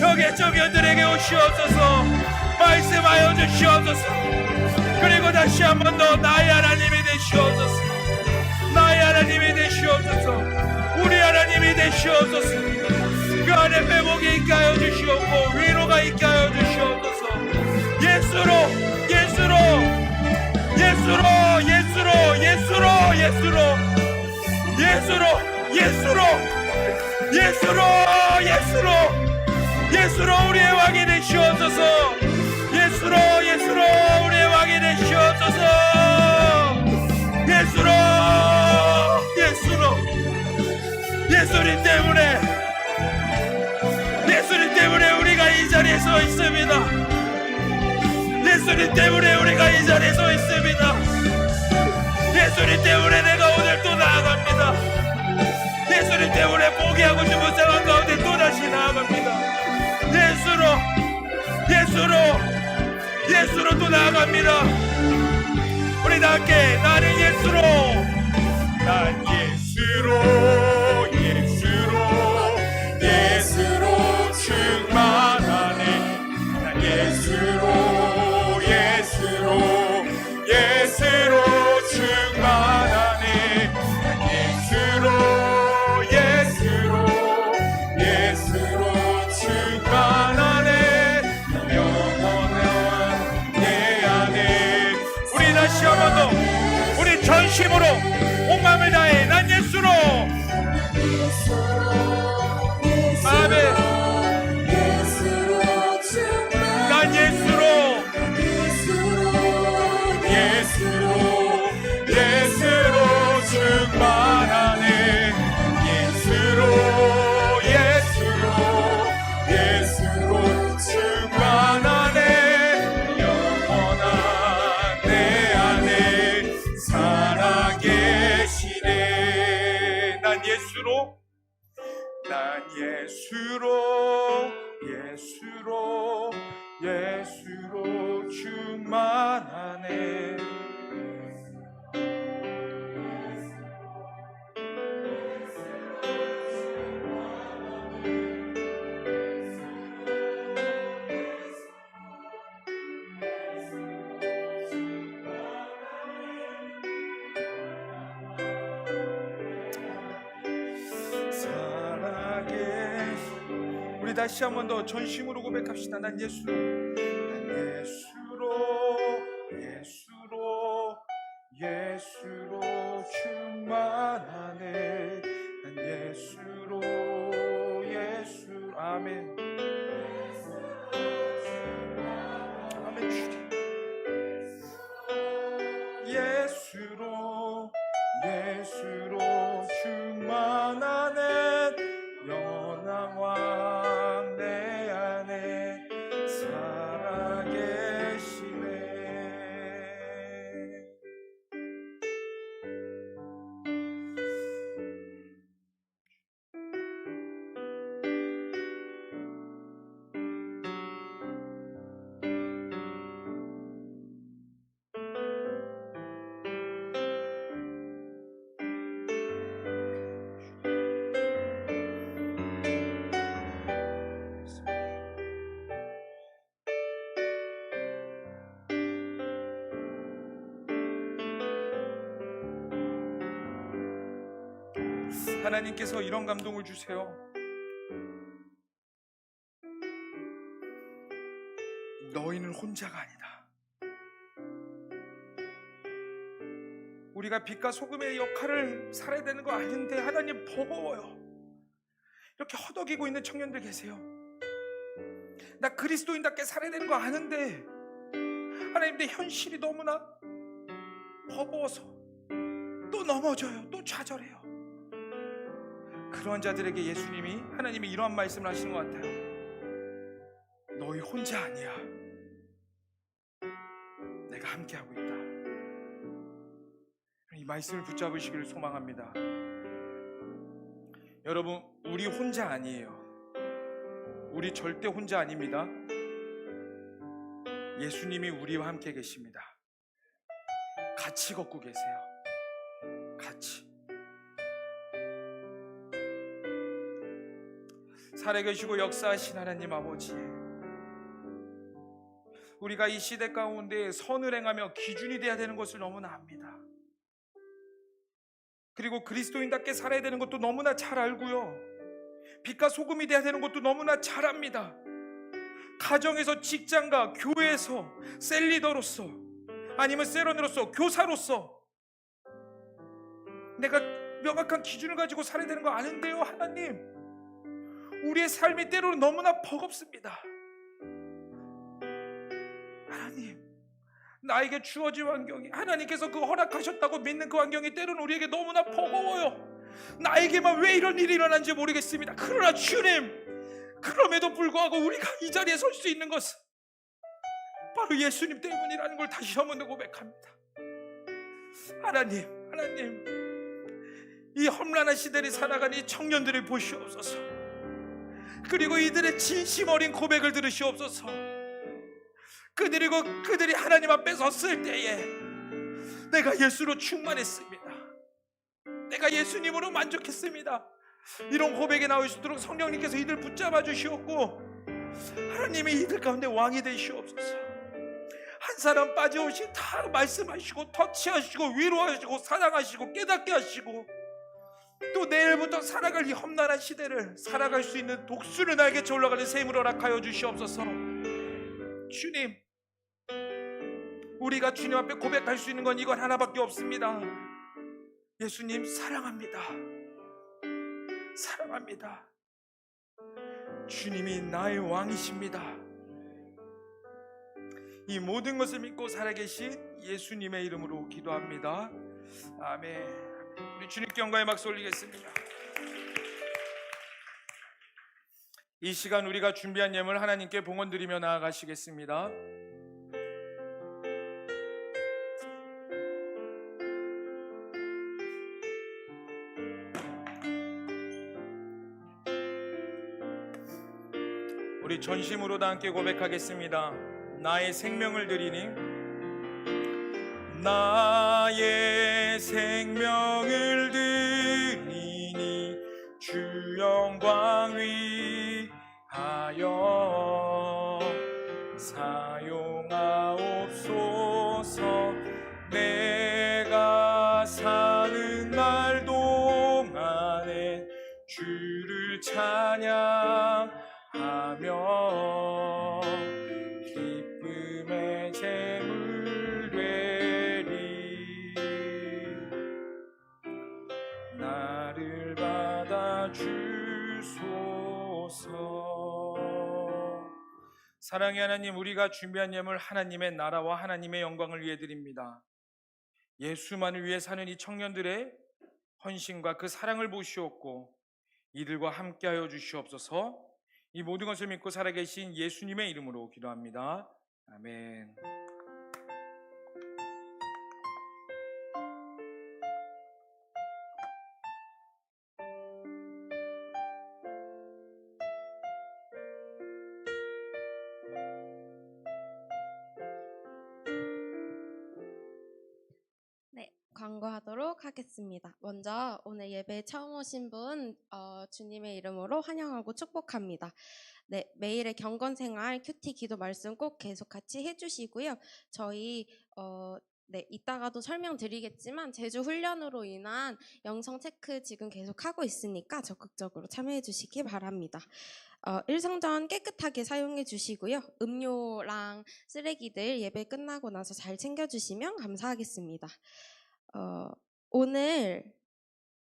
A: 여기 청년들에게 오시옵소서. 말씀하여 주시옵소서. 그리고 다시 한 번 더 나의 하나님이 되시옵소서. 나의 하나님이 되시옵소서. 우리 하나님이 되시옵소서. 그 안에 회복이 있게 하여 주시옵고 위로가 있게 하여 주시옵소서. 예수로 예수로 예수로 예수로 예수로 예수로 예수로 예수로 예수로 예수로 예수로 우리의 왕이 되시옵소서. 예수로 예수로 우리의 왕이 되시옵소서. 예수로 예수로 예수님 때문에 우리가 이 자리에 서 있습니다. 예수님 때문에 우리가 이 자리에 서 있습니다. 예수님 때문에 내가 오늘 또 나아갑니다. 예수님 때문에 포기하고 싶은 상황 가운데 또다시 나아갑니다. 예수로 또 나아갑니다. 우리 다 함께 나는 예수로 난 예수로 충만하네. 난 예수로 충만하네. 난 예수로 충만하네. 영원한 내 안에. 우리 다시 한 번 더 우리 전심으로 온 마음을 다해 난 예수로. 아멘. 난 예수로 충만하네. 예수로 충만하네. 영원한 내 안에 살아계시네. 난 예수로 충만하네. 우리 다시 한 번 더 전심으로 고백합시다. 난 예수로 충만하네. 난 예수로 아멘. 아멘. 예수로 충만하네. 영원한 왕 내 안에 살아계시네. 하나님께서 이런 감동을 주세요. 너희는 혼자가 아니다. 우리가 빛과 소금의 역할을 살아야 되는 거 아닌데 하나님 버거워요. 이렇게 허덕이고 있는 청년들 계세요. 나 그리스도인답게 살아야 되는 거 아는데 하나님 내 현실이 너무나 버거워서 또 넘어져요. 또 좌절해요. 그런 자들에게 예수님이 하나님이 이러한 말씀을 하시는 것 같아요. 너희 혼자 아니야. 내가 함께하고 있다. 이 말씀을 붙잡으시기를 소망합니다. 여러분, 우리 혼자 아니에요. 우리 절대 혼자 아닙니다. 예수님이 우리와 함께 계십니다. 같이 걷고 계세요. 같이. 살아계시고 역사하신 하나님 아버지, 우리가 이 시대 가운데 선을 행하며 기준이 되어야 되는 것을 너무나 압니다. 그리고 그리스도인답게 살아야 되는 것도 너무나 잘 알고요. 빛과 소금이 돼야 되는 것도 너무나 잘 압니다. 가정에서, 직장과 교회에서, 셀리더로서, 아니면 세런으로서, 교사로서 내가 명확한 기준을 가지고 살아야 되는 거 아는데요. 하나님, 우리의 삶이 때로는 너무나 버겁습니다. 하나님, 나에게 주어진 환경이, 하나님께서 그 허락하셨다고 믿는 그 환경이 때로는 우리에게 너무나 버거워요. 나에게만 왜 이런 일이 일어난지 모르겠습니다. 그러나 주님, 그럼에도 불구하고 우리가 이 자리에 설 수 있는 것은 바로 예수님 때문이라는 걸 다시 한번 고백합니다. 하나님, 이 험난한 시대를 살아가는 이 청년들을 보시옵소서. 그리고 이들의 진심 어린 고백을 들으시옵소서. 그들이 하나님 앞에 섰을 때에 내가 예수로 충만했습니다, 내가 예수님으로 만족했습니다, 이런 고백이 나올 수 있도록 성령님께서 이들 붙잡아 주시옵고, 하나님이 이들 가운데 왕이 되시옵소서. 한 사람 빠짐없이 다 말씀하시고 터치하시고 위로하시고 사랑하시고 깨닫게 하시고, 또 내일부터 살아갈 이 험난한 시대를 살아갈 수 있는 독수리 날개쳐 올라가는 셈을 허락하여 주시옵소서. 주님, 우리가 주님 앞에 고백할 수 있는 건 이건 하나밖에 없습니다. 예수님 사랑합니다. 사랑합니다. 주님이 나의 왕이십니다. 이 모든 것을 믿고 살아계신 예수님의 이름으로 기도합니다. 아멘. 우리 주님께 영광의 박수 올리겠습니다. 이 시간 우리가 준비한 예물 하나님께 봉헌드리며 나아가시겠습니다. 우리 전심으로 다 함께 고백하겠습니다. 나의 생명을 드리니, 나의 생명을 드리니 주 영광 위하여 사용하옵소서. 내가 사는 날 동안에 주를 찬양하며 기쁨의 제물 되리. 나를 받아 주소서. 사랑의 하나님, 우리가 준비한 예물 하나님의 나라와 하나님의 영광을 위해 드립니다. 예수만을 위해 사는 이 청년들의 헌신과 그 사랑을 보시옵고 이들과 함께하여 주시옵소서. 이 모든 것을 믿고 살아계신 예수님의 이름으로 기도합니다. 아멘.
B: 네, 광고하도록 하겠습니다. 먼저 오늘 예배에 처음 오신 분 주님의 이름으로 환영하고 축복합니다. 네, 매일의 경건생활 큐티 기도 말씀 꼭 계속 같이 해주시고요. 저희 이따가도 설명드리겠지만 제주 훈련으로 인한 영성 체크 지금 계속 하고 있으니까 적극적으로 참여해 주시기 바랍니다. 일성전 깨끗하게 사용해 주시고요. 음료랑 쓰레기들 예배 끝나고 나서 잘 챙겨주시면 감사하겠습니다. 오늘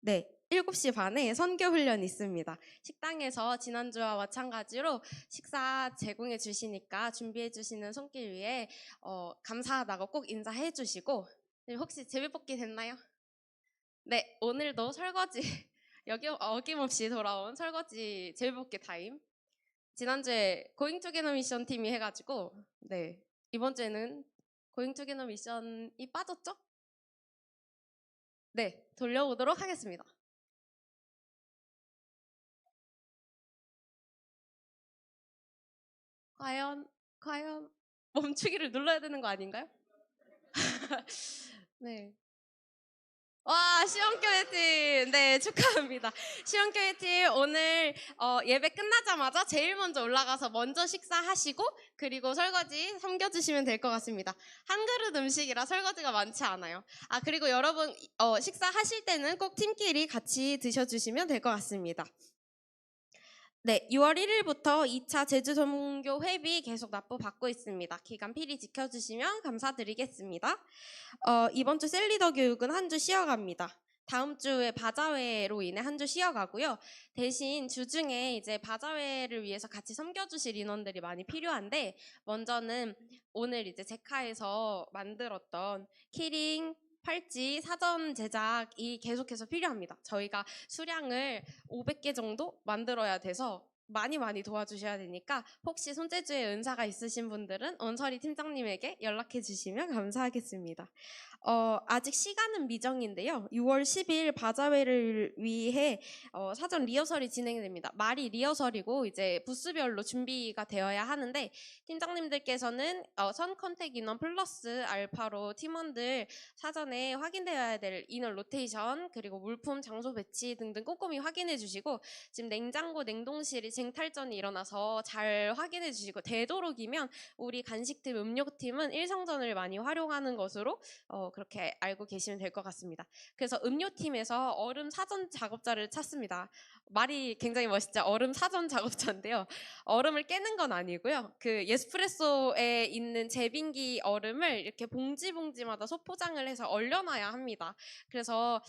B: 7시 반에 선교훈련 있습니다. 식당에서 지난주와 마찬가지로 식사 제공해 주시니까 준비해 주시는 손길 위에 감사하다고 꼭 인사해 주시고, 혹시 제비뽑기 됐나요? 네, 오늘도 설거지 어김없이 돌아온 설거지 제비뽑기 타임. 지난주에 고잉 투게더 미션 팀이 해가지고 이번 주에는 고잉 투게더 미션이 빠졌죠? 네, 돌려보도록 하겠습니다. 과연 멈추기를 눌러야 되는 거 아닌가요? 네. 와, 시원교회팀 축하합니다. 시원교회팀 오늘 예배 끝나자마자 제일 먼저 올라가서 먼저 식사하시고 그리고 설거지 섬겨주시면 될 것 같습니다. 한 그릇 음식이라 설거지가 많지 않아요. 그리고 여러분 식사하실 때는 꼭 팀끼리 같이 드셔주시면 될 것 같습니다. 네, 6월 1일부터 2차 제주 선교 회비 계속 납부받고 있습니다. 기간 필히 지켜주시면 감사드리겠습니다. 이번 주 셀리더 교육은 한 주 쉬어갑니다. 다음 주에 바자회로 인해 한 주 쉬어가고요. 대신 주중에 이제 바자회를 위해서 같이 섬겨주실 인원들이 많이 필요한데, 먼저는 오늘 이제 제카에서 만들었던 키링, 팔찌, 사전 제작이 계속해서 필요합니다. 저희가 수량을 500개 정도 만들어야 돼서 많이 도와주셔야 되니까 혹시 손재주에 은사가 있으신 분들은 언설이 팀장님에게 연락해 주시면 감사하겠습니다. 아직 시간은 미정인데요. 6월 10일 바자회를 위해 사전 리허설이 진행됩니다. 말이 리허설이고 이제 부스별로 준비가 되어야 하는데 팀장님들께서는 선 컨택 인원 플러스 알파로 팀원들 사전에 확인되어야 될 인원 로테이션 그리고 물품 장소 배치 등등 꼼꼼히 확인해 주시고 지금 냉장고 냉동실이 쟁탈전이 일어나서 잘 확인해 주시고 되도록이면 우리 간식팀 음료팀은 일상전을 많이 활용하는 것으로 그렇게 알고 계시면 될 것 같습니다. 그래서 음료팀에서 얼음 사전 작업자를 찾습니다. 말이 굉장히 멋있죠. 얼음 사전 작업자인데요. 얼음을 깨는 건 아니고요. 그 예스프레소에 있는 제빙기 얼음을 이렇게 봉지마다 소포장을 해서 얼려놔야 합니다. 그래서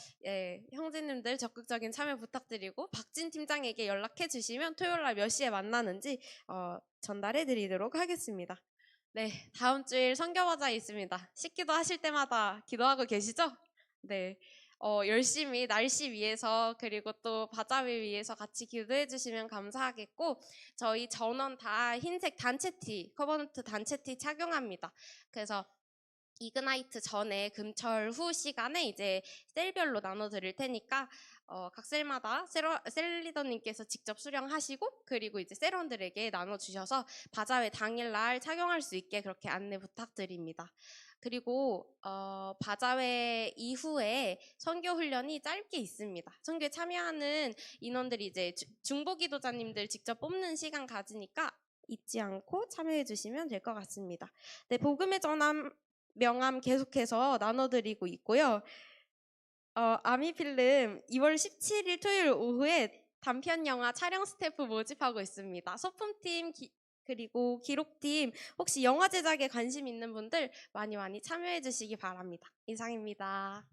B: 형제님들 적극적인 참여 부탁드리고 박진 팀장에게 연락해 주시면 토요일날 몇 시에 만나는지 전달해 드리도록 하겠습니다. 네, 다음 주일 선교바자 있습니다. 식기도 하실 때마다 기도하고 계시죠? 네, 열심히 날씨 위해서 그리고 또 바자회 위해서 같이 기도해 주시면 감사하겠고 저희 전원 다 흰색 단체티, 커버넌트 단체티 착용합니다. 그래서 이그나이트 전에 금철 후 시간에 이제 셀별로 나눠 드릴 테니까 각 셀마다 셀리더님께서 직접 수령하시고 그리고 이제 셀원들에게 나눠 주셔서 바자회 당일날 착용할 수 있게 그렇게 안내 부탁드립니다. 그리고 바자회 이후에 선교 훈련이 짧게 있습니다. 선교에 참여하는 인원들이 이제 중보기도자님들 직접 뽑는 시간 가지니까 잊지 않고 참여해 주시면 될 것 같습니다. 네, 복음의 전함 명함 계속해서 나눠드리고 있고요. 아미필름 2월 17일 토요일 오후에 단편 영화 촬영 스태프 모집하고 있습니다. 소품팀 그리고 기록팀 혹시 영화 제작에 관심 있는 분들 많이 참여해 주시기 바랍니다. 이상입니다.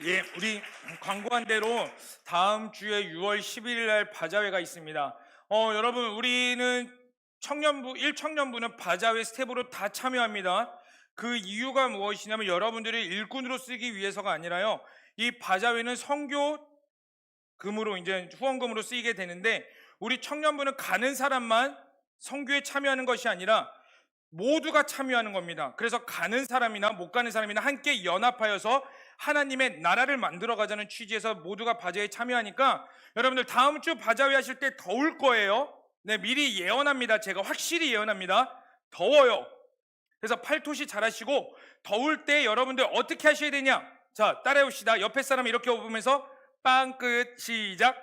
A: 예, 우리 광고한 대로 다음 주에 6월 11일 날 바자회가 있습니다. 여러분 우리는 청년부 1청년부는 바자회 스텝으로 다 참여합니다. 그 이유가 무엇이냐면 여러분들이 일꾼으로 쓰기 위해서가 아니라요. 이 바자회는 선교금으로 이제 후원금으로 쓰이게 되는데 우리 청년부는 가는 사람만 선교에 참여하는 것이 아니라 모두가 참여하는 겁니다. 그래서 가는 사람이나 못 가는 사람이나 함께 연합하여서 하나님의 나라를 만들어 가자는 취지에서 모두가 바자회에 참여하니까 여러분들 다음 주 바자회 하실 때 더울 거예요. 네, 미리 예언합니다. 제가 확실히 예언합니다. 더워요. 그래서 팔토시 잘하시고 더울 때 여러분들 어떻게 하셔야 되냐? 자, 따라해봅시다. 옆에 사람 이렇게 보면서 빵끝 시작.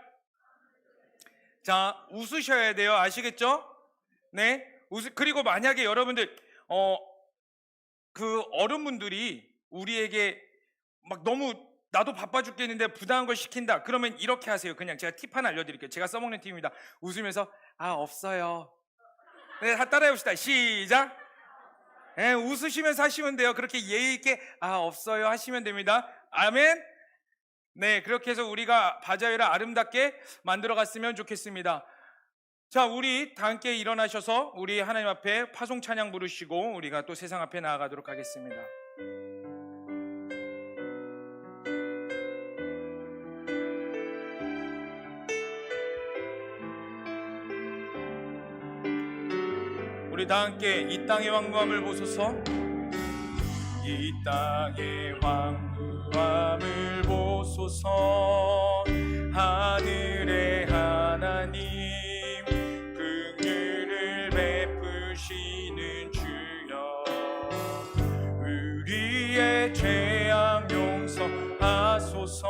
A: 자, 웃으셔야 돼요. 아시겠죠? 네. 그리고 만약에 여러분들 그 어른분들이 우리에게 막 너무 나도 바빠 죽겠는데 부당한 걸 시킨다. 그러면 이렇게 하세요. 그냥 제가 팁 하나 알려드릴게요. 제가 써먹는 팁입니다. 웃으면서 없어요. 네, 다 따라해봅시다. 시작. 네, 웃으시면서 하시면 돼요. 그렇게 예의 있게 없어요 하시면 됩니다. 아멘. 네, 그렇게 해서 우리가 바자회를 아름답게 만들어 갔으면 좋겠습니다. 자, 우리 다 함께 일어나셔서 우리 하나님 앞에 파송 찬양 부르시고 우리가 또 세상 앞에 나아가도록 하겠습니다. 우리 다 함께 이 땅의 황무함을 보소서. 이 땅의 황무함을 보소서. 하늘의 하나님 긍휼을 베푸시는 주여 우리의 죄악 용서하소서.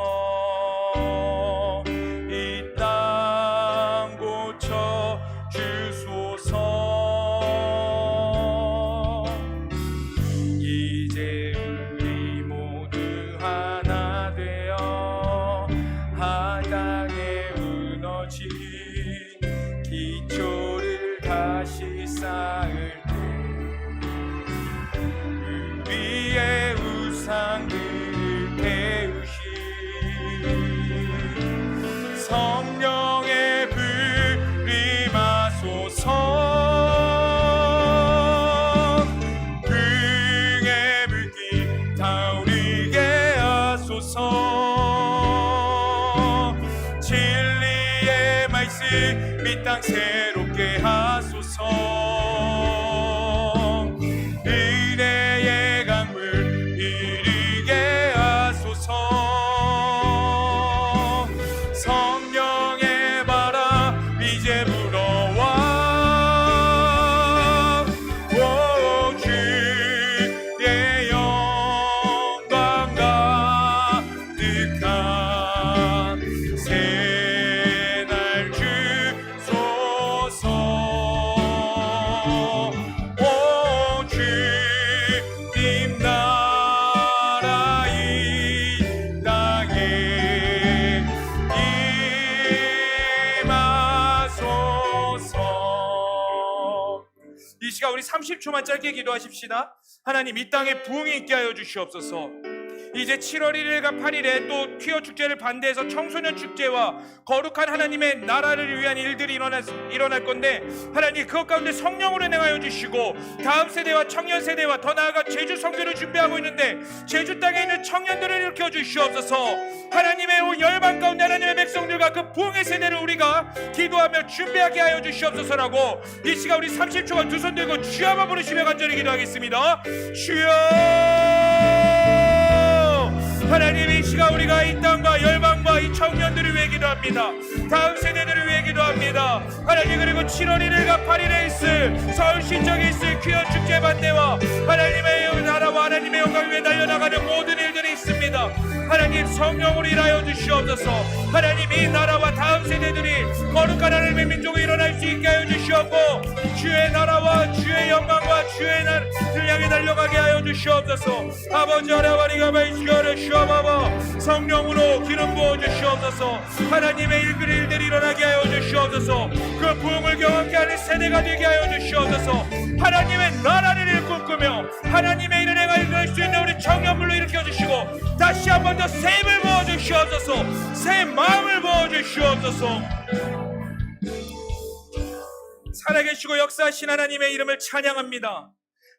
A: 이 땅 고쳐 주소서. 이제 우리 모두 하나 되어 하나님의 다시 쌓을 때 우리의 우상들을 태우시 성령의 불이 마소서 등의 불길 타오르게 하소서 진리의 말씀 이 땅 새롭게 하소서 은혜의 강물 이르게 하소서 성령의 바람 이제 불어와 오 주의 영광 가득한 새날 주소서 오 주님 나라 이 땅에 임하소서. 이 시간 우리 30초만 짧게 기도하십시다. 하나님 이 땅에 부흥이 있게 하여 주시옵소서. 이제 7월 1일과 8일에 또 퀴어 축제를 반대해서 청소년 축제와 거룩한 하나님의 나라를 위한 일들이 일어날 건데 하나님 그것 가운데 성령으로 행하여 주시고 다음 세대와 청년 세대와 더 나아가 제주 성교를 준비하고 있는데 제주 땅에 있는 청년들을 일으켜 주시옵소서. 하나님의 열방 가운데 하나님의 백성들과 그 부흥의 세대를 우리가 기도하며 준비하게 하여 주시옵소서라고 이 시간 우리 30초간 두 손 들고 주여 한번 부르시며 간절히 기도하겠습니다. 주여 하나님 이 시간 우리가 이 땅과 열방과 이 청년들을 위해 기도합니다. 다음 세대들을 위해 기도합니다. 하나님 그리고 7월 1일과 8일에 있을 서울시청에 있을 퀴어 축제 반대와 하나님의 나라와 하나님의 영광을 위해 달려나가는 모든 일들이 있습니다. 하나님 성령으로 일하여 주시옵소서. 하나님 이 나라와 다음 세대들이 거룩한 하나님의 민족이 일어날 수 있게 하여 주시옵고 주의 나라와 주의 영광과 주의 날을 향해 달려가게 하여 주시옵소서. 아버지 하나님과 말씀을 주옵소서. 성령으로 기름 부어 주시옵소서. 하나님의 일들이 일어나게 하여 주시옵소서. 그 부흥을 경험케 하는 세대가 되게 하여 주시옵소서. 하나님의 나라를 꿈꾸며 하나님의 일을 행할 수 있는 우리 청년물로 일으켜 주시고 다시 한 번 더 새 힘을 부어 주시옵소서. 새 마음을 부어 주시옵소서. 살아계시고 역사하신 하나님의 이름을 찬양합니다.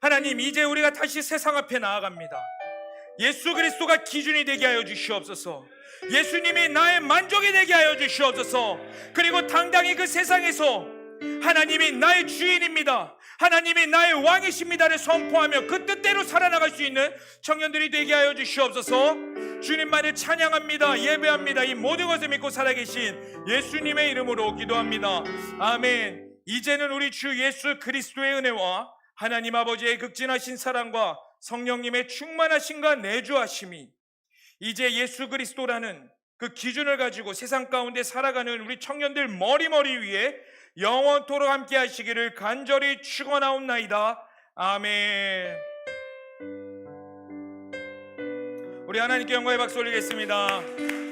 A: 하나님 이제 우리가 다시 세상 앞에 나아갑니다. 예수 그리스도가 기준이 되게 하여 주시옵소서. 예수님이 나의 만족이 되게 하여 주시옵소서. 그리고 당당히 그 세상에서 하나님이 나의 주인입니다, 하나님이 나의 왕이십니다를 선포하며 그 뜻대로 살아나갈 수 있는 청년들이 되게 하여 주시옵소서. 주님만을 찬양합니다. 예배합니다. 이 모든 것을 믿고 살아계신 예수님의 이름으로 기도합니다. 아멘. 이제는 우리 주 예수 그리스도의 은혜와 하나님 아버지의 극진하신 사랑과 성령님의 충만하심과 내주하심이 이제 예수 그리스도라는 그 기준을 가지고 세상 가운데 살아가는 우리 청년들 머리 위에 영원토록 함께 하시기를 간절히 축원하옵나이다. 아멘. 우리 하나님께 영광의 박수 올리겠습니다.